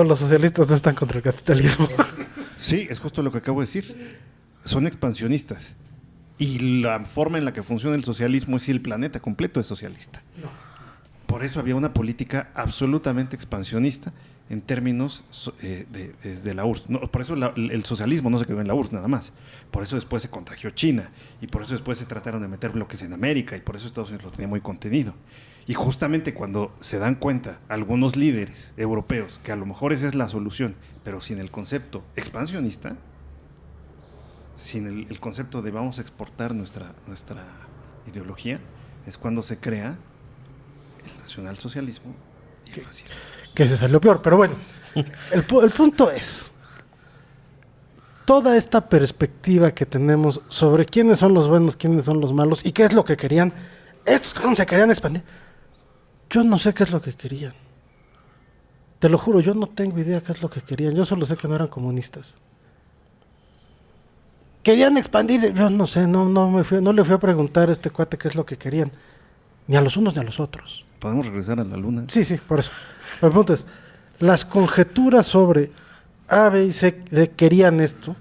los socialistas no están contra el capitalismo. Sí, es justo lo que acabo de decir. Son expansionistas. Y la forma en la que funciona el socialismo es si el planeta completo es socialista. Por eso había una política absolutamente expansionista en términos desde la URSS. Por eso el socialismo no se quedó en la URSS nada más. Por eso después se contagió China. Y por eso después se trataron de meter bloques en América. Y por eso Estados Unidos lo tenía muy contenido. Y justamente cuando se dan cuenta algunos líderes europeos que a lo mejor esa es la solución, pero sin el concepto expansionista, sin el concepto de vamos a exportar nuestra ideología, es cuando se crea el nacionalsocialismo y el fascismo. Que se salió peor, pero bueno, el punto es, toda esta perspectiva que tenemos sobre quiénes son los buenos, quiénes son los malos y qué es lo que querían, estos que se querían expandir, yo no sé qué es lo que querían. Te lo juro, yo no tengo idea qué es lo que querían. Yo solo sé que no eran comunistas. Querían expandirse. Yo no sé, no le fui a preguntar a este cuate qué es lo que querían. Ni a los unos ni a los otros. ¿Podemos regresar a la luna? Sí, por eso. El punto es, las conjeturas sobre A, B y C querían esto,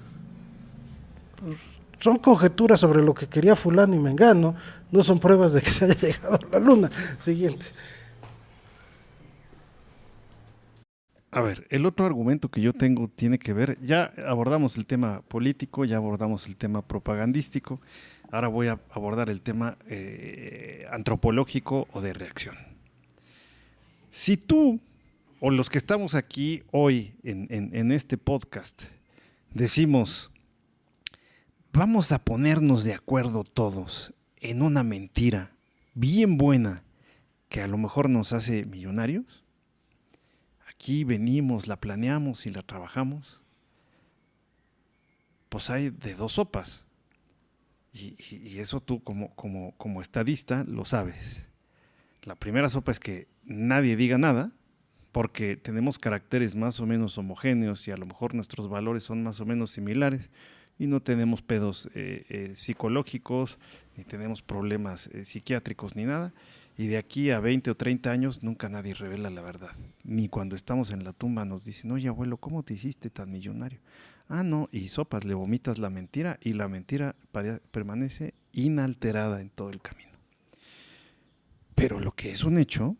pues, son conjeturas sobre lo que quería fulano y mengano, no son pruebas de que se haya llegado a la luna. Siguiente. A ver, el otro argumento que yo tengo tiene que ver, ya abordamos el tema político, ya abordamos el tema propagandístico, ahora voy a abordar el tema antropológico o de reacción. Si tú o los que estamos aquí hoy en este podcast decimos, vamos a ponernos de acuerdo todos en una mentira bien buena que a lo mejor nos hace millonarios, aquí venimos, la planeamos y la trabajamos, pues hay de dos sopas. Y eso tú como estadista lo sabes. La primera sopa es que nadie diga nada, porque tenemos caracteres más o menos homogéneos y a lo mejor nuestros valores son más o menos similares y no tenemos pedos psicológicos, ni tenemos problemas psiquiátricos ni nada. Y de aquí a 20 o 30 años nunca nadie revela la verdad. Ni cuando estamos en la tumba nos dicen, oye abuelo, ¿cómo te hiciste tan millonario? Ah, no, y sopas, le vomitas la mentira y la mentira permanece inalterada en todo el camino. Pero lo que es un hecho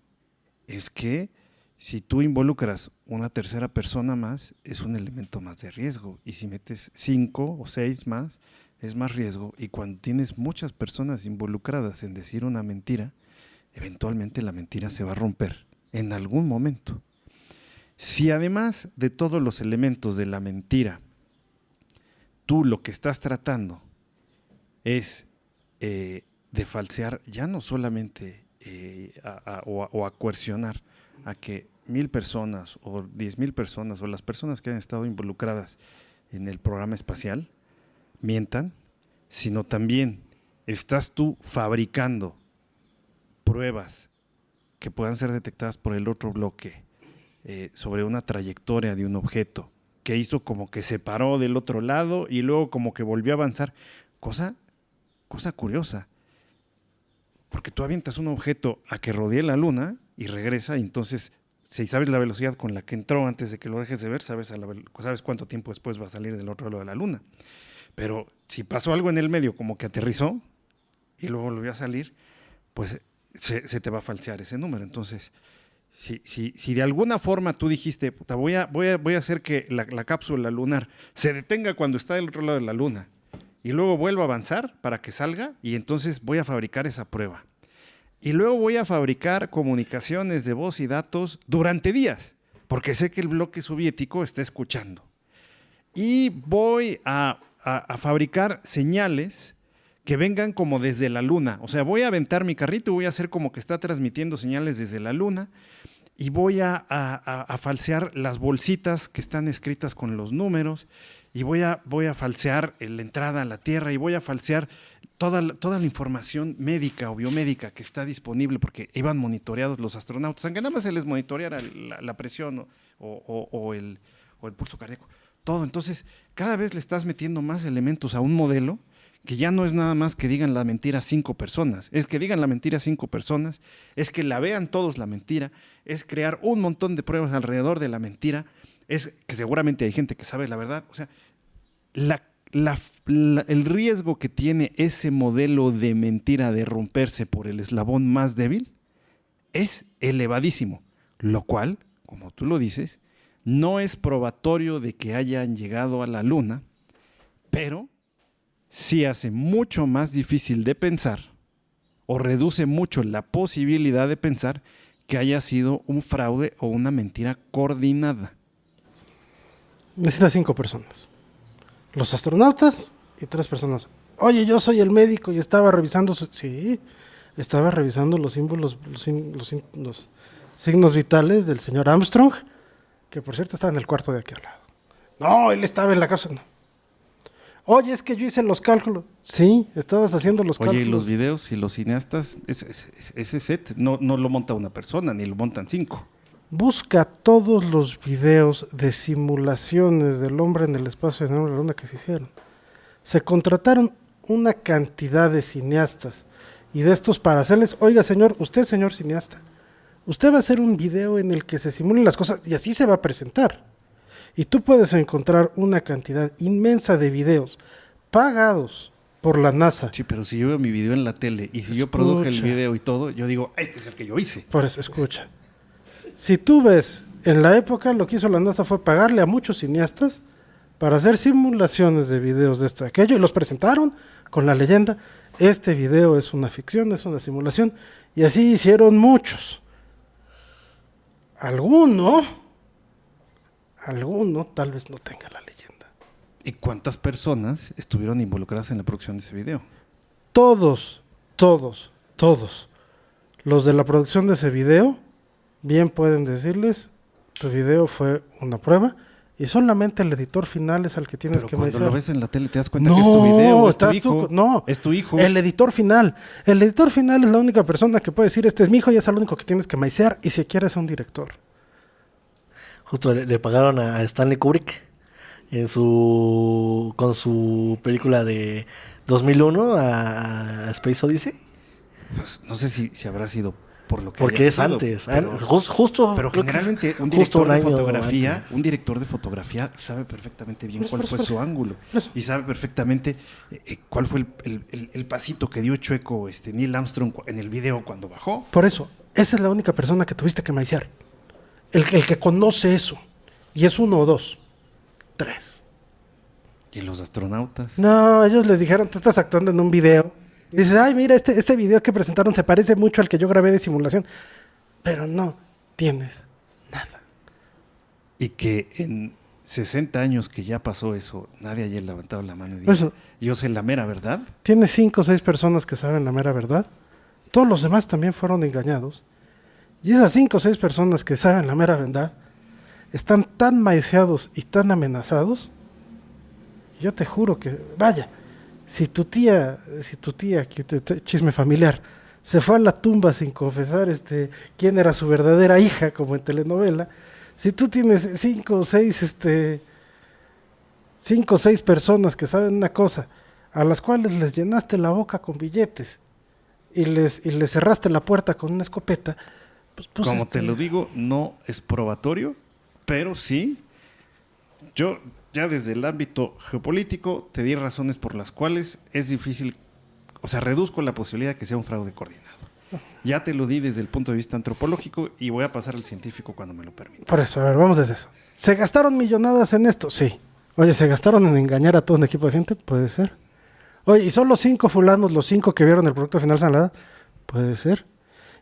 es que si tú involucras una tercera persona más, es un elemento más de riesgo. Y si metes 5 o 6 más, es más riesgo. Y cuando tienes muchas personas involucradas en decir una mentira, eventualmente la mentira se va a romper en algún momento. Si además de todos los elementos de la mentira, tú lo que estás tratando es de falsear, ya no solamente o a coercionar a que 1,000 personas o 10,000 personas o las personas que han estado involucradas en el programa espacial mientan, sino también estás tú fabricando pruebas que puedan ser detectadas por el otro bloque sobre una trayectoria de un objeto que hizo como que se paró del otro lado y luego como que volvió a avanzar. Cosa curiosa, porque tú avientas un objeto a que rodee la luna y regresa, y entonces si sabes la velocidad con la que entró antes de que lo dejes de ver, sabes cuánto tiempo después va a salir del otro lado de la luna. Pero si pasó algo en el medio, como que aterrizó y luego volvió a salir, pues se te va a falsear ese número. Entonces, si de alguna forma tú dijiste, puta, voy a hacer que la cápsula lunar se detenga cuando está del otro lado de la luna y luego vuelva a avanzar para que salga, y entonces voy a fabricar esa prueba. Y luego voy a fabricar comunicaciones de voz y datos durante días, porque sé que el bloque soviético está escuchando. Y voy a fabricar señales que vengan como desde la luna. O sea, voy a aventar mi carrito y voy a hacer como que está transmitiendo señales desde la luna, y voy a falsear las bolsitas que están escritas con los números, y voy a falsear la entrada a la Tierra, y voy a falsear toda la información médica o biomédica que está disponible, porque iban monitoreados los astronautas, aunque nada más se les monitoreara la presión o el pulso cardíaco. Todo. Entonces, cada vez le estás metiendo más elementos a un modelo que ya no es nada más que digan la mentira 5 personas, es que digan la mentira 5 personas, es que la vean todos la mentira, es crear un montón de pruebas alrededor de la mentira, es que seguramente hay gente que sabe la verdad. O sea, el riesgo que tiene ese modelo de mentira de romperse por el eslabón más débil es elevadísimo, lo cual, como tú lo dices, no es probatorio de que hayan llegado a la luna, pero sí hace mucho más difícil de pensar, o reduce mucho la posibilidad de pensar que haya sido un fraude o una mentira coordinada. Necesita 5 personas. Los astronautas y 3 personas. Oye, yo soy el médico y estaba revisando... Sí, estaba revisando los símbolos, los signos vitales del señor Armstrong, que por cierto estaba en el cuarto de aquí al lado. No, él estaba en la casa. No. Oye, es que yo hice los cálculos. Sí, estabas haciendo los cálculos. Oye, y los videos y los cineastas, ese set no lo monta una persona, ni lo montan 5. Busca todos los videos de simulaciones del hombre en el espacio de la luna que se hicieron. Se contrataron una cantidad de cineastas y de estos para hacerles, oiga señor, usted señor cineasta, usted va a hacer un video en el que se simulen las cosas y así se va a presentar. Y tú puedes encontrar una cantidad inmensa de videos pagados por la NASA. Sí, pero si yo veo mi video en la tele y si yo produje el video y todo, yo digo, este es el que yo hice. Por eso, escucha. Si tú ves, en la época lo que hizo la NASA fue pagarle a muchos cineastas para hacer simulaciones de videos de esto y aquello, y los presentaron con la leyenda, este video es una ficción, es una simulación, y así hicieron muchos. Alguno tal vez no tenga la leyenda. ¿Y cuántas personas estuvieron involucradas en la producción de ese video? Todos los de la producción de ese video bien pueden decirles, tu video fue una prueba y solamente el editor final es al que tienes Pero que cuando maizar. lo ves en la tele te das cuenta que es tu video, es tu estás hijo. no, Es tu hijo. El editor final es la única persona que puede decir, este es mi hijo y es el único que tienes que maicear y si quieres un director. Justo le pagaron a Stanley Kubrick con su película de 2001 a Space Odyssey. Pues, no sé si habrá sido por lo que Porque haya es sido, antes. pero- Justo. Pero creo que generalmente un justo director de año fotografía, antes. un director de fotografía sabe perfectamente bien Por cuál fue supuesto. su ángulo Eso. y sabe perfectamente cuál fue el pasito que dio chueco Neil Armstrong en el video cuando bajó. Por eso, esa es la única persona que tuviste que maicear. El que conoce eso. Y es 1 o 2. 3. Y los astronautas. No, ellos les dijeron, tú estás actuando en un video. Y dices, ay, mira, este video que presentaron se parece mucho al que yo grabé de simulación. Pero no tienes nada. Y que en 60 años que ya pasó eso, nadie haya levantado la mano y dijo, Eso. yo sé la mera verdad. Tienes 5 o 6 personas que saben la mera verdad. Todos los demás también fueron engañados. Y esas 5 o 6 personas que saben la mera verdad están tan maiceados y tan amenazados. Yo te juro que, vaya, si tu tía, chisme familiar, se fue a la tumba sin confesar quién era su verdadera hija, como en telenovela, si tú tienes 5 o 6 personas que saben una cosa, a las cuales les llenaste la boca con billetes y les cerraste la puerta con una escopeta, pues Como te lo digo, no es probatorio, pero sí, yo ya desde el ámbito geopolítico te di razones por las cuales es difícil, o sea, reduzco la posibilidad de que sea un fraude coordinado. Ya te lo di desde el punto de vista antropológico y voy a pasar al científico cuando me lo permita. Por eso, a ver, vamos desde eso. ¿Se gastaron millonadas en esto? Sí. Oye, ¿se gastaron en engañar a todo un equipo de gente? Puede ser. Oye, ¿y son los 5 fulanos, los 5 que vieron el producto final salada? Puede ser.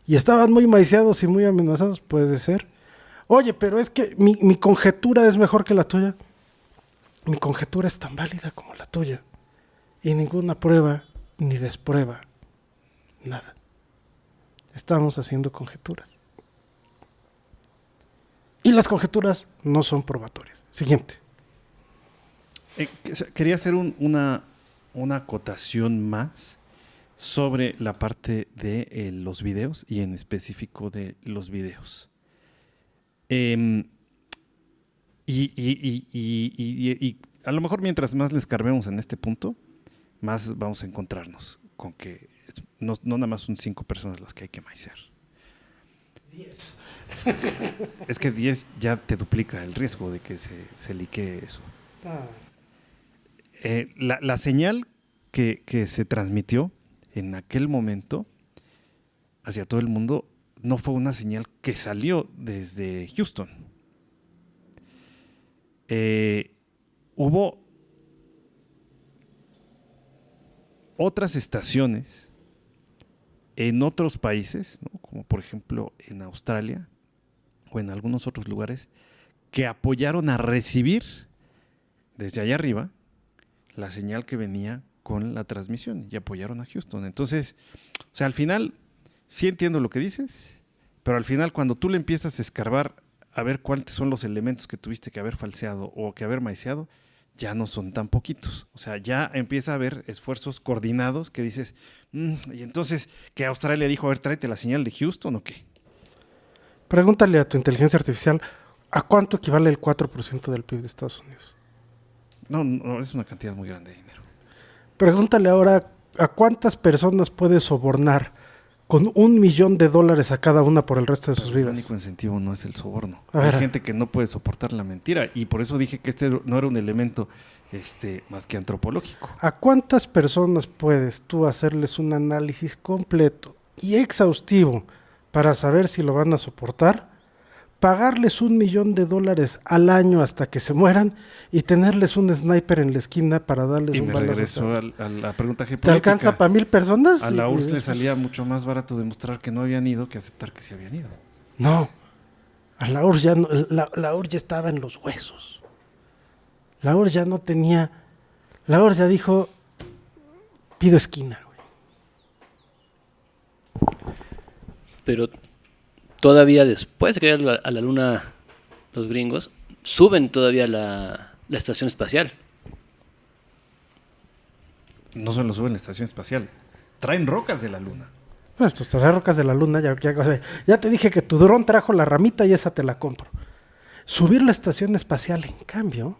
¿Y estaban muy maiciados y muy amenazados? Puede ser. Oye, pero es que mi conjetura es mejor que la tuya. Mi conjetura es tan válida como la tuya. Y ninguna prueba ni desprueba. Nada. Estamos haciendo conjeturas. Y las conjeturas no son probatorias. Siguiente. Quería hacer una acotación más sobre la parte de los videos y en específico de los videos. Y a lo mejor mientras más les escarbemos en este punto, más vamos a encontrarnos con que no nada más son 5 personas las que hay que maicear. 10. Es que 10 ya te duplica el riesgo de que se liquee eso. La señal que se transmitió en aquel momento hacia todo el mundo no fue una señal que salió desde Houston. Hubo otras estaciones en otros países, ¿no? Como por ejemplo en Australia o en algunos otros lugares, que apoyaron a recibir desde allá arriba la señal que venía con la transmisión y apoyaron a Houston. Entonces, o sea, al final sí entiendo lo que dices, pero al final cuando tú le empiezas a escarbar a ver cuáles son los elementos que tuviste que haber falseado o que haber maiceado, ya no son tan poquitos. O sea, ya empieza a haber esfuerzos coordinados que dices, y entonces, ¿que Australia dijo, a ver, tráete la señal de Houston o qué? Pregúntale a tu inteligencia artificial, ¿a cuánto equivale el 4% del PIB de Estados Unidos? No, es una cantidad muy grande de dinero. Pregúntale ahora, ¿a cuántas personas puedes sobornar con $1 millón a cada una por el resto de sus El vidas? único incentivo no es el soborno. A ver. Hay gente que no puede soportar la mentira y por eso dije que este no era un elemento más que antropológico. ¿A cuántas personas puedes tú hacerles un análisis completo y exhaustivo para saber si lo van a soportar? Pagarles $1 millón al año hasta que se mueran y tenerles un sniper en la esquina para darles Y un me balazo. regreso a la pregunta ¿Te geopolítica. alcanza para 1,000 personas? A la Y URSS le después- salía mucho más barato demostrar que no habían ido que aceptar que sí habían ido. No, a la URSS ya, la URSS ya estaba en los huesos. La URSS ya no tenía... La URSS ya dijo, pido esquina, güey. Pero todavía después de llegar a la luna los gringos, suben todavía la estación espacial. No solo suben la estación espacial, traen rocas de la luna. Pues traer rocas de la luna, ya te dije que tu dron trajo la ramita y esa te la compro. Subir la estación espacial, en cambio,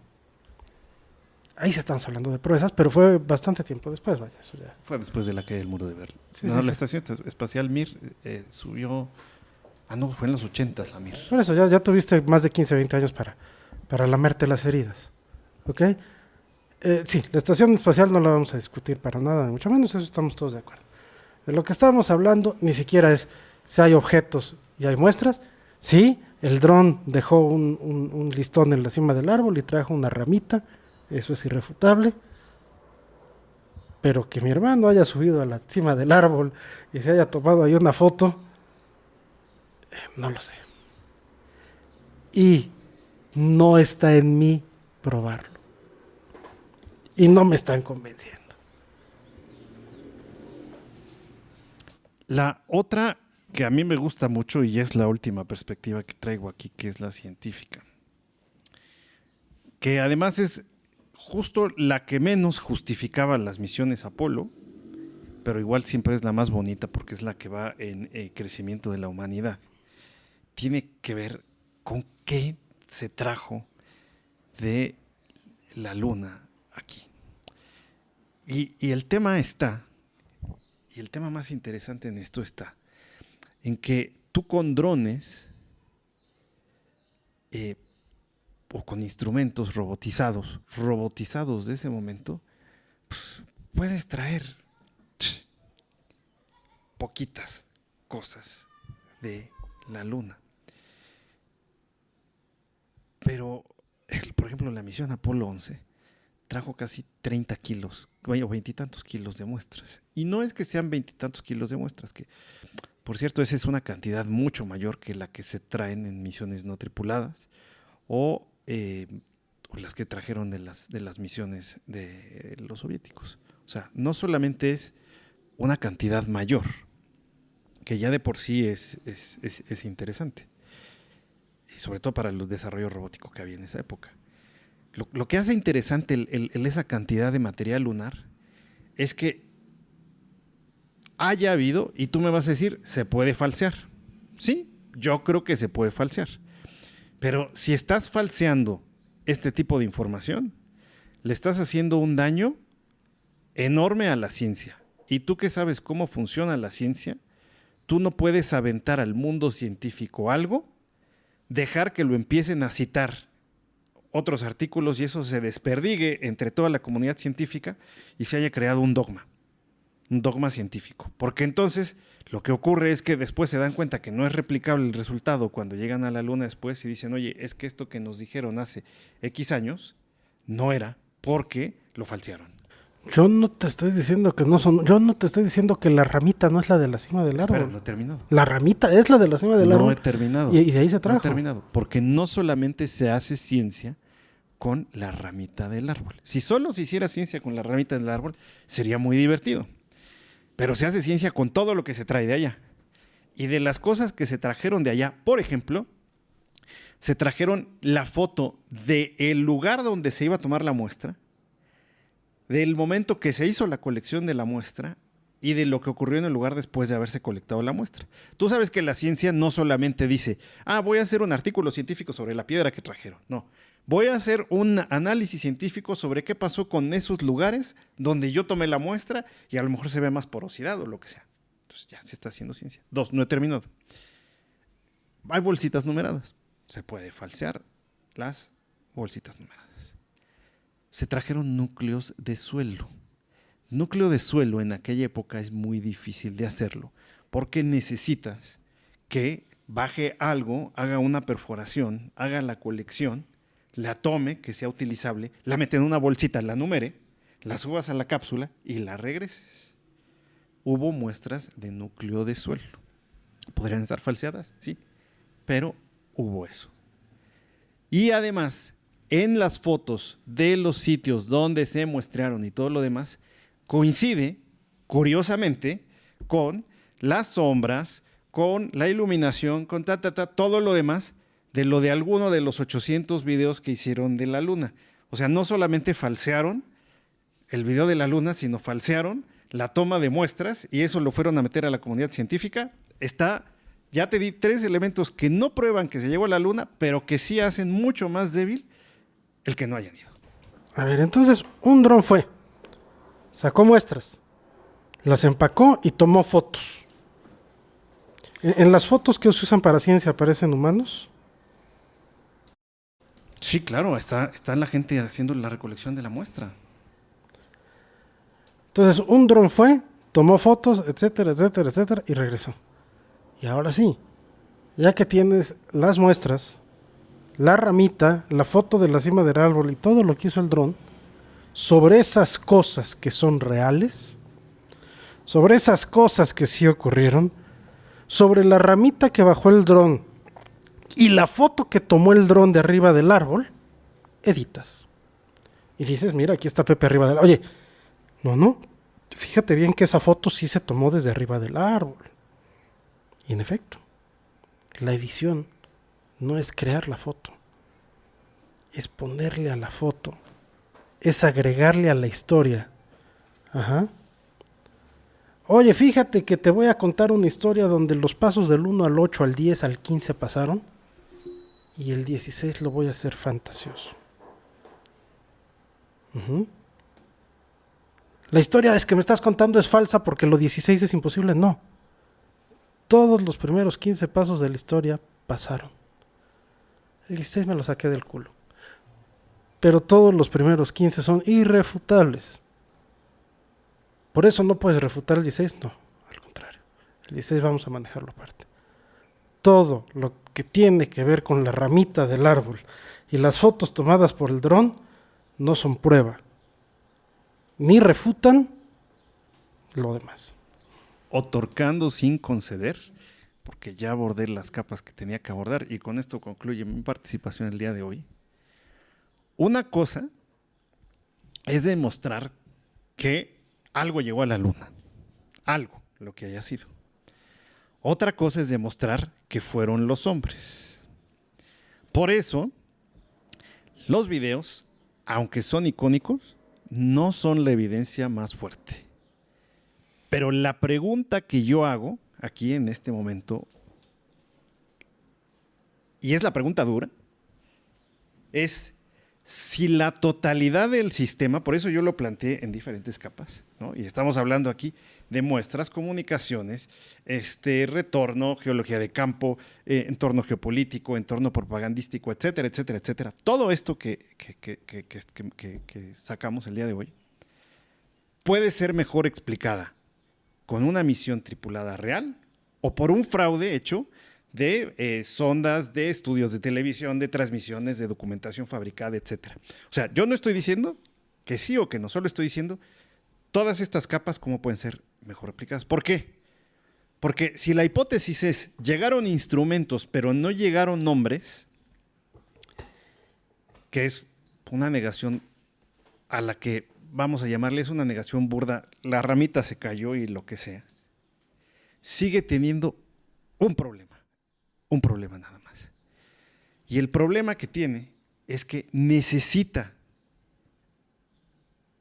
ahí se estamos hablando de proezas, pero fue bastante tiempo después, vaya, eso ya. Fue después de la caída del muro de Berlín. Sí, no, sí, la sí. estación espacial Mir subió... Ah, no, fue en los 80s la Mir. Por eso, ya tuviste más de 15, 20 años para lamerte las heridas. ¿Ok? Sí, la estación espacial no la vamos a discutir para nada, ni mucho menos, eso estamos todos de acuerdo. De lo que estábamos hablando ni siquiera es si hay objetos y hay muestras. Sí, el dron dejó un listón en la cima del árbol y trajo una ramita, eso es irrefutable. Pero que mi hermano haya subido a la cima del árbol y se haya tomado ahí una foto, no lo sé. Y no está en mí probarlo. Y no me están convenciendo. La otra que a mí me gusta mucho y es la última perspectiva que traigo aquí, que es la científica. Que además es justo la que menos justificaba las misiones Apolo, pero igual siempre es la más bonita porque es la que va en crecimiento de la humanidad. Tiene que ver con qué se trajo de la luna aquí. Y el tema está, y el tema más interesante en esto está, en que tú con drones o con instrumentos robotizados de ese momento, pues, puedes traer poquitas cosas de la luna. Pero, por ejemplo, la misión Apolo 11 trajo casi 30 kilos, o 20 y tantos kilos de muestras. Y no es que sean 20 y tantos kilos de muestras, que, por cierto, esa es una cantidad mucho mayor que la que se traen en misiones no tripuladas o las que trajeron de las misiones de los soviéticos. O sea, no solamente es una cantidad mayor, que ya de por sí es interesante, y sobre todo para el desarrollo robótico que había en esa época. Lo que hace interesante esa cantidad de material lunar es que haya habido, y tú me vas a decir, se puede falsear. Sí, yo creo que se puede falsear. Pero si estás falseando este tipo de información, le estás haciendo un daño enorme a la ciencia. Y tú que sabes cómo funciona la ciencia, tú no puedes aventar al mundo científico algo, dejar que lo empiecen a citar otros artículos y eso se desperdigue entre toda la comunidad científica y se haya creado un dogma científico. Porque entonces lo que ocurre es que después se dan cuenta que no es replicable el resultado cuando llegan a la luna después y dicen, oye, es que esto que nos dijeron hace X años no era porque lo falsearon. Yo no te estoy diciendo que no son. Yo no te estoy diciendo que la ramita no es la de la cima del árbol. Espera, no he terminado. La ramita es la de la cima del árbol. No he terminado. Y de ahí se No trajo. he terminado. Porque no solamente se hace ciencia con la ramita del árbol. Si solo se hiciera ciencia con la ramita del árbol, sería muy divertido. Pero se hace ciencia con todo lo que se trae de allá. Y de las cosas que se trajeron de allá, por ejemplo, se trajeron la foto del lugar donde se iba a tomar la muestra, del momento que se hizo la colección de la muestra y de lo que ocurrió en el lugar después de haberse colectado la muestra. Tú sabes que la ciencia no solamente dice, voy a hacer un artículo científico sobre la piedra que trajeron. No, voy a hacer un análisis científico sobre qué pasó con esos lugares donde yo tomé la muestra y a lo mejor se ve más porosidad o lo que sea. Entonces ya se está haciendo ciencia. 2, no he terminado. Hay bolsitas numeradas. Se puede falsear las bolsitas numeradas. Se trajeron núcleos de suelo. Núcleo de suelo en aquella época es muy difícil de hacerlo porque necesitas que baje algo, haga una perforación, haga la colección, la tome, que sea utilizable, la mete en una bolsita, la numere, la subas a la cápsula y la regreses. Hubo muestras de núcleo de suelo. ¿Podrían estar falseadas? Sí, pero hubo eso. Y además, en las fotos de los sitios donde se muestrearon y todo lo demás, coincide, curiosamente, con las sombras, con la iluminación, con todo lo demás de lo de alguno de los 800 videos que hicieron de la Luna. O sea, no solamente falsearon el video de la Luna, sino falsearon la toma de muestras y eso lo fueron a meter a la comunidad científica. Ya te di 3 elementos que no prueban que se llegó a la Luna, pero que sí hacen mucho más débil el que no hayan ido. A ver, entonces un dron fue, sacó muestras, las empacó y tomó fotos. ¿En las fotos que se usan para ciencia aparecen humanos? Sí, claro, está la gente haciendo la recolección de la muestra. Entonces un dron fue, tomó fotos, etcétera, etcétera, etcétera, y regresó. Y ahora sí, ya que tienes las muestras, la ramita, la foto de la cima del árbol y todo lo que hizo el dron, sobre esas cosas que son reales, sobre esas cosas que sí ocurrieron, sobre la ramita que bajó el dron y la foto que tomó el dron de arriba del árbol, editas. Y dices, mira, aquí está Pepe arriba del árbol. Oye, no, fíjate bien que esa foto sí se tomó desde arriba del árbol. Y en efecto, la edición no es crear la foto, es ponerle a la foto, es agregarle a la historia. Ajá. Oye, fíjate que te voy a contar una historia donde los pasos del 1 al 8, al 10, al 15 pasaron y el 16 lo voy a hacer fantasioso. Uh-huh. La historia es que me estás contando es falsa porque lo 16 es imposible. No. Todos los primeros 15 pasos de la historia pasaron. El 16 me lo saqué del culo. Pero todos los primeros 15 son irrefutables. Por eso no puedes refutar el 16, no, al contrario. El 16 vamos a manejarlo aparte. Todo lo que tiene que ver con la ramita del árbol y las fotos tomadas por el dron no son prueba, ni refutan lo demás. Otorgando sin conceder, porque ya abordé las capas que tenía que abordar y con esto concluye mi participación el día de hoy. Una cosa es demostrar que algo llegó a la Luna, algo, lo que haya sido. Otra cosa es demostrar que fueron los hombres. Por eso, los videos, aunque son icónicos, no son la evidencia más fuerte. Pero la pregunta que yo hago aquí en este momento, y es la pregunta dura, es si la totalidad del sistema, por eso yo lo planteé en diferentes capas, ¿no? Y estamos hablando aquí de muestras, comunicaciones, retorno, geología de campo, entorno geopolítico, entorno propagandístico, etcétera, etcétera, etcétera. Todo esto que sacamos el día de hoy puede ser mejor explicada con una misión tripulada real o por un fraude hecho de sondas, de estudios de televisión, de transmisiones, de documentación fabricada, etcétera. O sea, yo no estoy diciendo que sí o que no, solo estoy diciendo todas estas capas cómo pueden ser mejor aplicadas. ¿Por qué? Porque si la hipótesis es llegaron instrumentos pero no llegaron nombres, que es una negación a la que vamos a llamarle, es una negación burda, la ramita se cayó y lo que sea, sigue teniendo un problema nada más. Y el problema que tiene es que necesita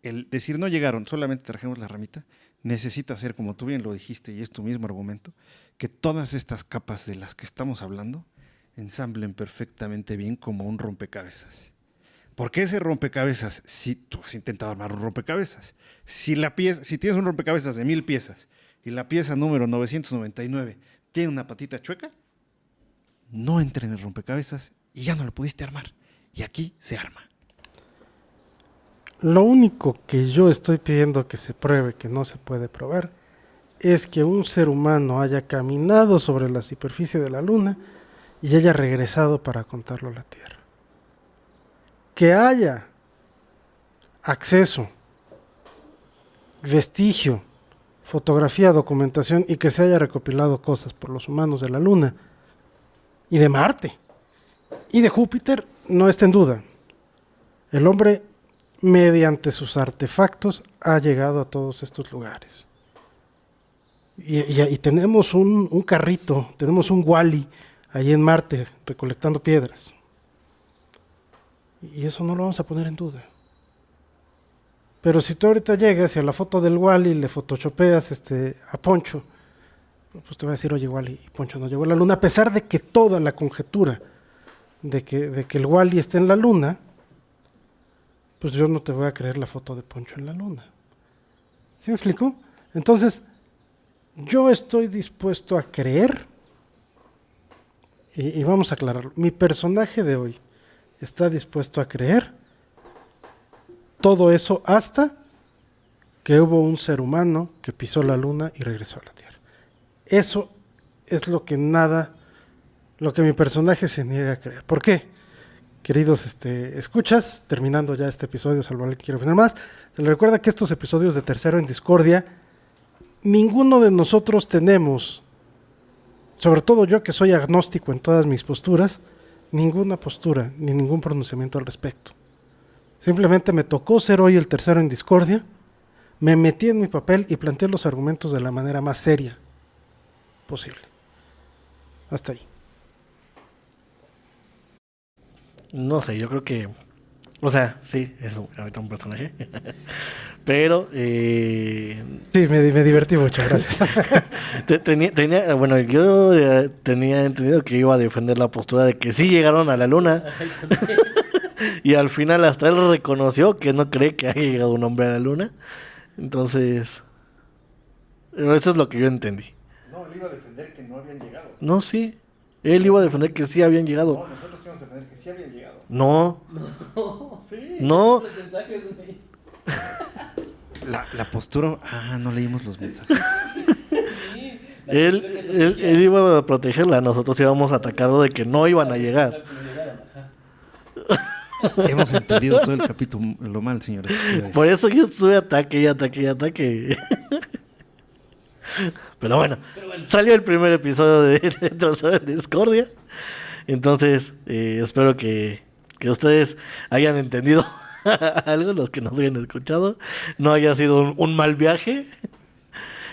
el decir no llegaron, solamente trajimos la ramita, necesita ser, como tú bien lo dijiste, y es tu mismo argumento, que todas estas capas de las que estamos hablando ensamblen perfectamente bien como un rompecabezas. Porque ese rompecabezas, si tú has intentado armar un rompecabezas, si tienes un rompecabezas de 1000 piezas y la pieza número 999 tiene una patita chueca, no entra en el rompecabezas y ya no lo pudiste armar. Y aquí se arma. Lo único que yo estoy pidiendo que se pruebe, que no se puede probar, es que un ser humano haya caminado sobre la superficie de la Luna y haya regresado para contarlo a la Tierra. Que haya acceso, vestigio, fotografía, documentación y que se haya recopilado cosas por los humanos de la Luna y de Marte y de Júpiter no está en duda. El hombre, mediante sus artefactos, ha llegado a todos estos lugares. Y tenemos un carrito, tenemos un Wall-E ahí en Marte recolectando piedras. Y eso no lo vamos a poner en duda. Pero si tú ahorita llegas y a la foto del Wall-E le photoshopeas a Poncho, pues te va a decir, oye, Wall-E, Poncho no llegó a la Luna, a pesar de que toda la conjetura de que el Wall-E esté en la Luna, pues yo no te voy a creer la foto de Poncho en la Luna. ¿Sí me explico? Entonces, yo estoy dispuesto a creer, y vamos a aclararlo, mi personaje de hoy está dispuesto a creer todo eso hasta que hubo un ser humano que pisó la Luna y regresó a la Tierra. Eso es lo que mi personaje se niega a creer. ¿Por qué? Queridos escuchas, terminando ya este episodio, salvo que quiero opinar más, se les recuerda que estos episodios de Tercero en Discordia, ninguno de nosotros tenemos, sobre todo yo que soy agnóstico en todas mis posturas, ninguna postura ni ningún pronunciamiento al respecto. Simplemente me tocó ser hoy el tercero en discordia, me metí en mi papel y planteé los argumentos de la manera más seria posible. Hasta ahí. No sé, yo creo que... O sea, sí, es ahorita un personaje. Pero... Sí, me divertí mucho, gracias. Bueno, yo tenía entendido que iba a defender la postura de que sí llegaron a la Luna. Y al final hasta él reconoció que no cree que haya llegado un hombre a la Luna. Entonces... Eso es lo que yo entendí. No, él iba a defender que no habían llegado. No, sí. Él iba a defender que sí habían llegado. No, nosotros íbamos a defender que sí habían llegado. No. Sí. No. La postura... Ah, no leímos los mensajes. Él iba a protegerla. Nosotros íbamos a atacarlo de que no iban a llegar. Hemos entendido todo el capítulo lo mal, señores. Por eso yo estuve ataque. Pero bueno, salió el primer episodio de Tercero en Discordia. Entonces, espero que ustedes hayan entendido algo, los que nos hayan escuchado. No haya sido un mal viaje.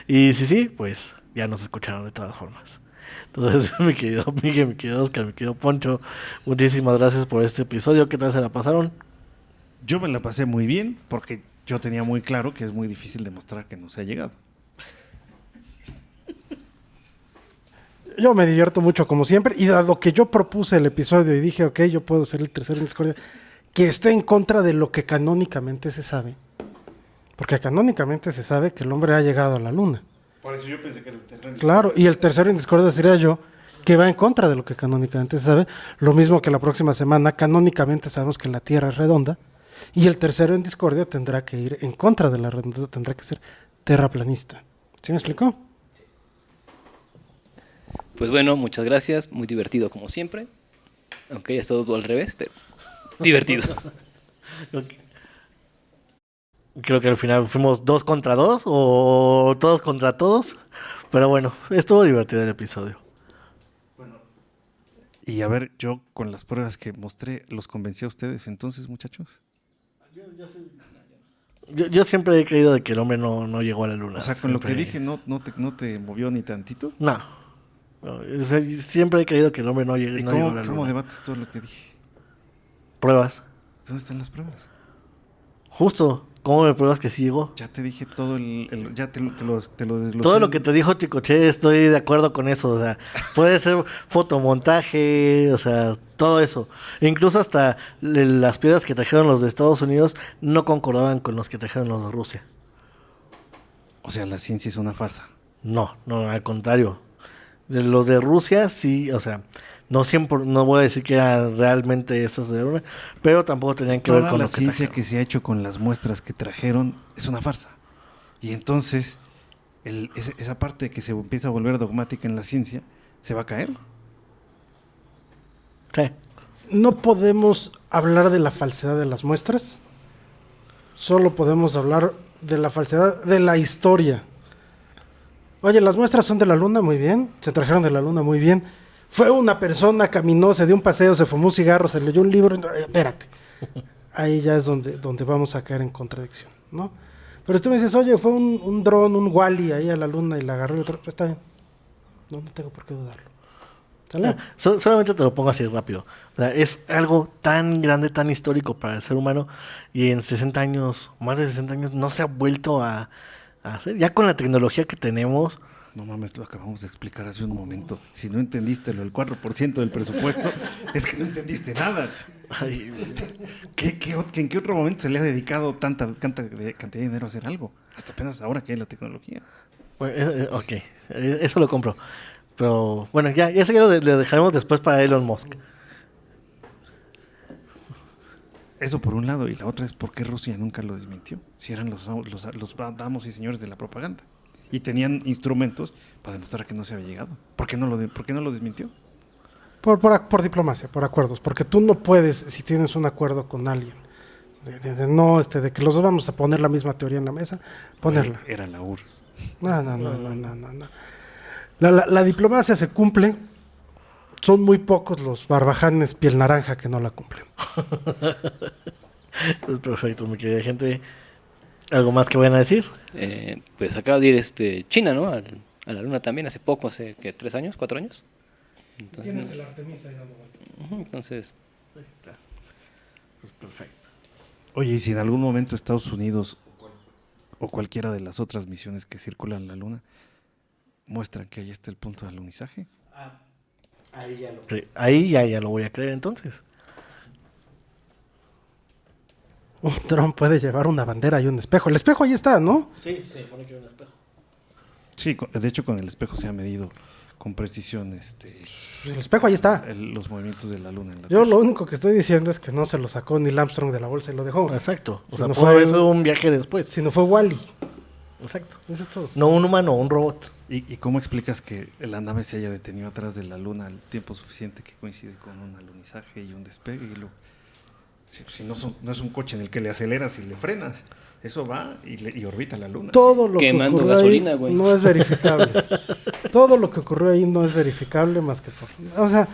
Y si sí, pues ya nos escucharon de todas formas. Entonces, mi querido Miguel, mi querido Oscar, mi querido Poncho, muchísimas gracias por este episodio. ¿Qué tal se la pasaron? Yo me la pasé muy bien porque yo tenía muy claro que es muy difícil demostrar que no se ha llegado. Yo me divierto mucho como siempre y dado que yo propuse el episodio y dije, ok, yo puedo ser el tercero en discordia, que esté en contra de lo que canónicamente se sabe. Porque canónicamente se sabe que el hombre ha llegado a la Luna. Por eso yo pensé que era el tercero. Claro, y el tercero en discordia sería yo, que va en contra de lo que canónicamente se sabe. Lo mismo que la próxima semana, canónicamente sabemos que la Tierra es redonda. Y el tercero en discordia tendrá que ir en contra de la redondez, tendrá que ser terraplanista. ¿Sí me explicó? Pues bueno, muchas gracias. Muy divertido como siempre. Aunque haya estado todo al revés, pero divertido. Creo que al final fuimos 2 contra 2 o todos contra todos. Pero bueno, estuvo divertido el episodio. Y a ver, yo con las pruebas que mostré, ¿los convencí a ustedes entonces, muchachos? Yo siempre he creído de que el hombre no llegó a la Luna. O sea, con lo que dije, ¿no te movió ni tantito? No. O sea, siempre he creído que el hombre no llegó ¿Y a la Luna. cómo debates todo lo que dije? Pruebas. ¿Dónde están las pruebas? Justo, ¿cómo me pruebas que sí llegó? Ya te dije todo ya te lo desglosé. Todo lo que te dijo Chicoche, estoy de acuerdo con eso. O sea, puede ser fotomontaje, o sea, todo eso. Incluso hasta las piedras que trajeron los de Estados Unidos no concordaban con los que trajeron los de Rusia. O sea, la ciencia es una farsa. No, al contrario. Los de Rusia sí, o sea, no siempre, no voy a decir que eran realmente esos de una, pero tampoco tenían que ver Toda con la lo que ciencia trajeron. que se ha hecho con las muestras que trajeron es una farsa. Y entonces, esa parte que se empieza a volver dogmática en la ciencia, se va a caer. Sí. No podemos hablar de la falsedad de las muestras. Solo podemos hablar de la falsedad de la historia. Oye, las muestras son de la luna, muy bien. Se trajeron de la luna, muy bien. Fue una persona, caminó, se dio un paseo, se fumó un cigarro, se leyó un libro. Espérate. Ahí ya es donde vamos a caer en contradicción, ¿no? Pero tú me dices, oye, fue un dron, un Wally ahí a la luna y la agarró y otro. Está bien. No tengo por qué dudarlo. ¿Sale? Solamente te lo pongo así rápido. O sea, es algo tan grande, tan histórico para el ser humano y en 60 años, más de 60 años, no se ha vuelto a hacer. Ya con la tecnología que tenemos, No mames, lo acabamos de explicar hace un momento. Si no entendiste el 4% del presupuesto, es que no entendiste nada. ay, ¿En qué otro momento se le ha dedicado tanta cantidad de dinero a hacer algo? Hasta apenas ahora que hay la tecnología. bueno, ok, eso lo compro. Pero bueno, ya sé que lo dejaremos después para Elon Musk. Eso por un lado, y la otra es por qué Rusia nunca lo desmintió. Si eran los amos y señores de la propaganda. Y tenían instrumentos para demostrar que no se había llegado. ¿Por qué no lo desmintió? Por diplomacia, por acuerdos. Porque tú no puedes, si tienes un acuerdo con alguien, de que los dos vamos a poner la misma teoría en la mesa, ponerla. Era la URSS. No. La diplomacia se cumple. Son muy pocos los barbajanes piel naranja que no la cumplen. Pues perfecto, mi querida gente. ¿Algo más que vayan a decir? Pues acaba de ir China, ¿no? A la luna también, hace poco, hace, ¿qué? ¿3 años? ¿4 años? Entonces, el Artemisa ahí dando vueltas. entonces, Pues perfecto. Oye, y si en algún momento Estados Unidos o cualquiera de las otras misiones que circulan en la Luna muestran que ahí está el punto de alunizaje. Ahí ya lo voy a creer entonces. Un dron puede llevar una bandera y un espejo. El espejo ahí está, ¿no? Sí, se pone que era un espejo. Sí, de hecho con el espejo se ha medido con precisión El espejo ahí está. los movimientos de la Luna en la Yo Tierra. lo único que estoy diciendo es que no se lo sacó Neil Armstrong de la bolsa y lo dejó. Exacto. O Si sea, no pudo fue haber sido un viaje después. Si no fue Wally. Exacto. Eso es todo. No un humano, un robot. ¿Y cómo explicas que la nave se haya detenido atrás de la Luna el tiempo suficiente que coincide con un alunizaje y un despegue? Si no es un coche en el que le aceleras y le frenas, eso va y orbita la Luna. Todo lo Quemando que ocurrió gasolina, ahí güey. no es verificable. Todo lo que ocurrió ahí no es verificable más que por... O sea,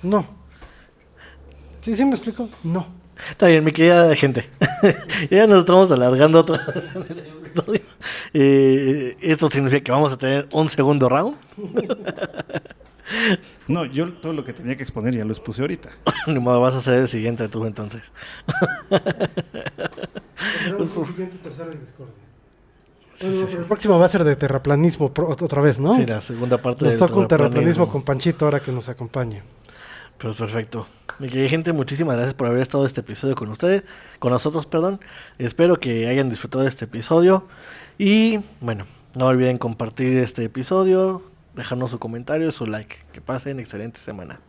no. ¿Sí me explico? No. Está bien, mi querida gente. Ya nos estamos alargando otra vez en el episodio. Esto significa que vamos a tener un segundo round. No, yo todo lo que tenía que exponer ya lo expuse ahorita. Ni modo, vas a ser el siguiente tú entonces. El próximo va a ser de terraplanismo otra vez, ¿no? Sí, la segunda parte Nos del toca un terraplanismo terraplanismo. con Panchito ahora que nos acompañe. Pues perfecto. Mi querida gente, muchísimas gracias por haber estado este episodio con nosotros, perdón. Espero que hayan disfrutado de este episodio. Y bueno, no olviden compartir este episodio, dejarnos su comentario, su like. Que pasen excelente semana.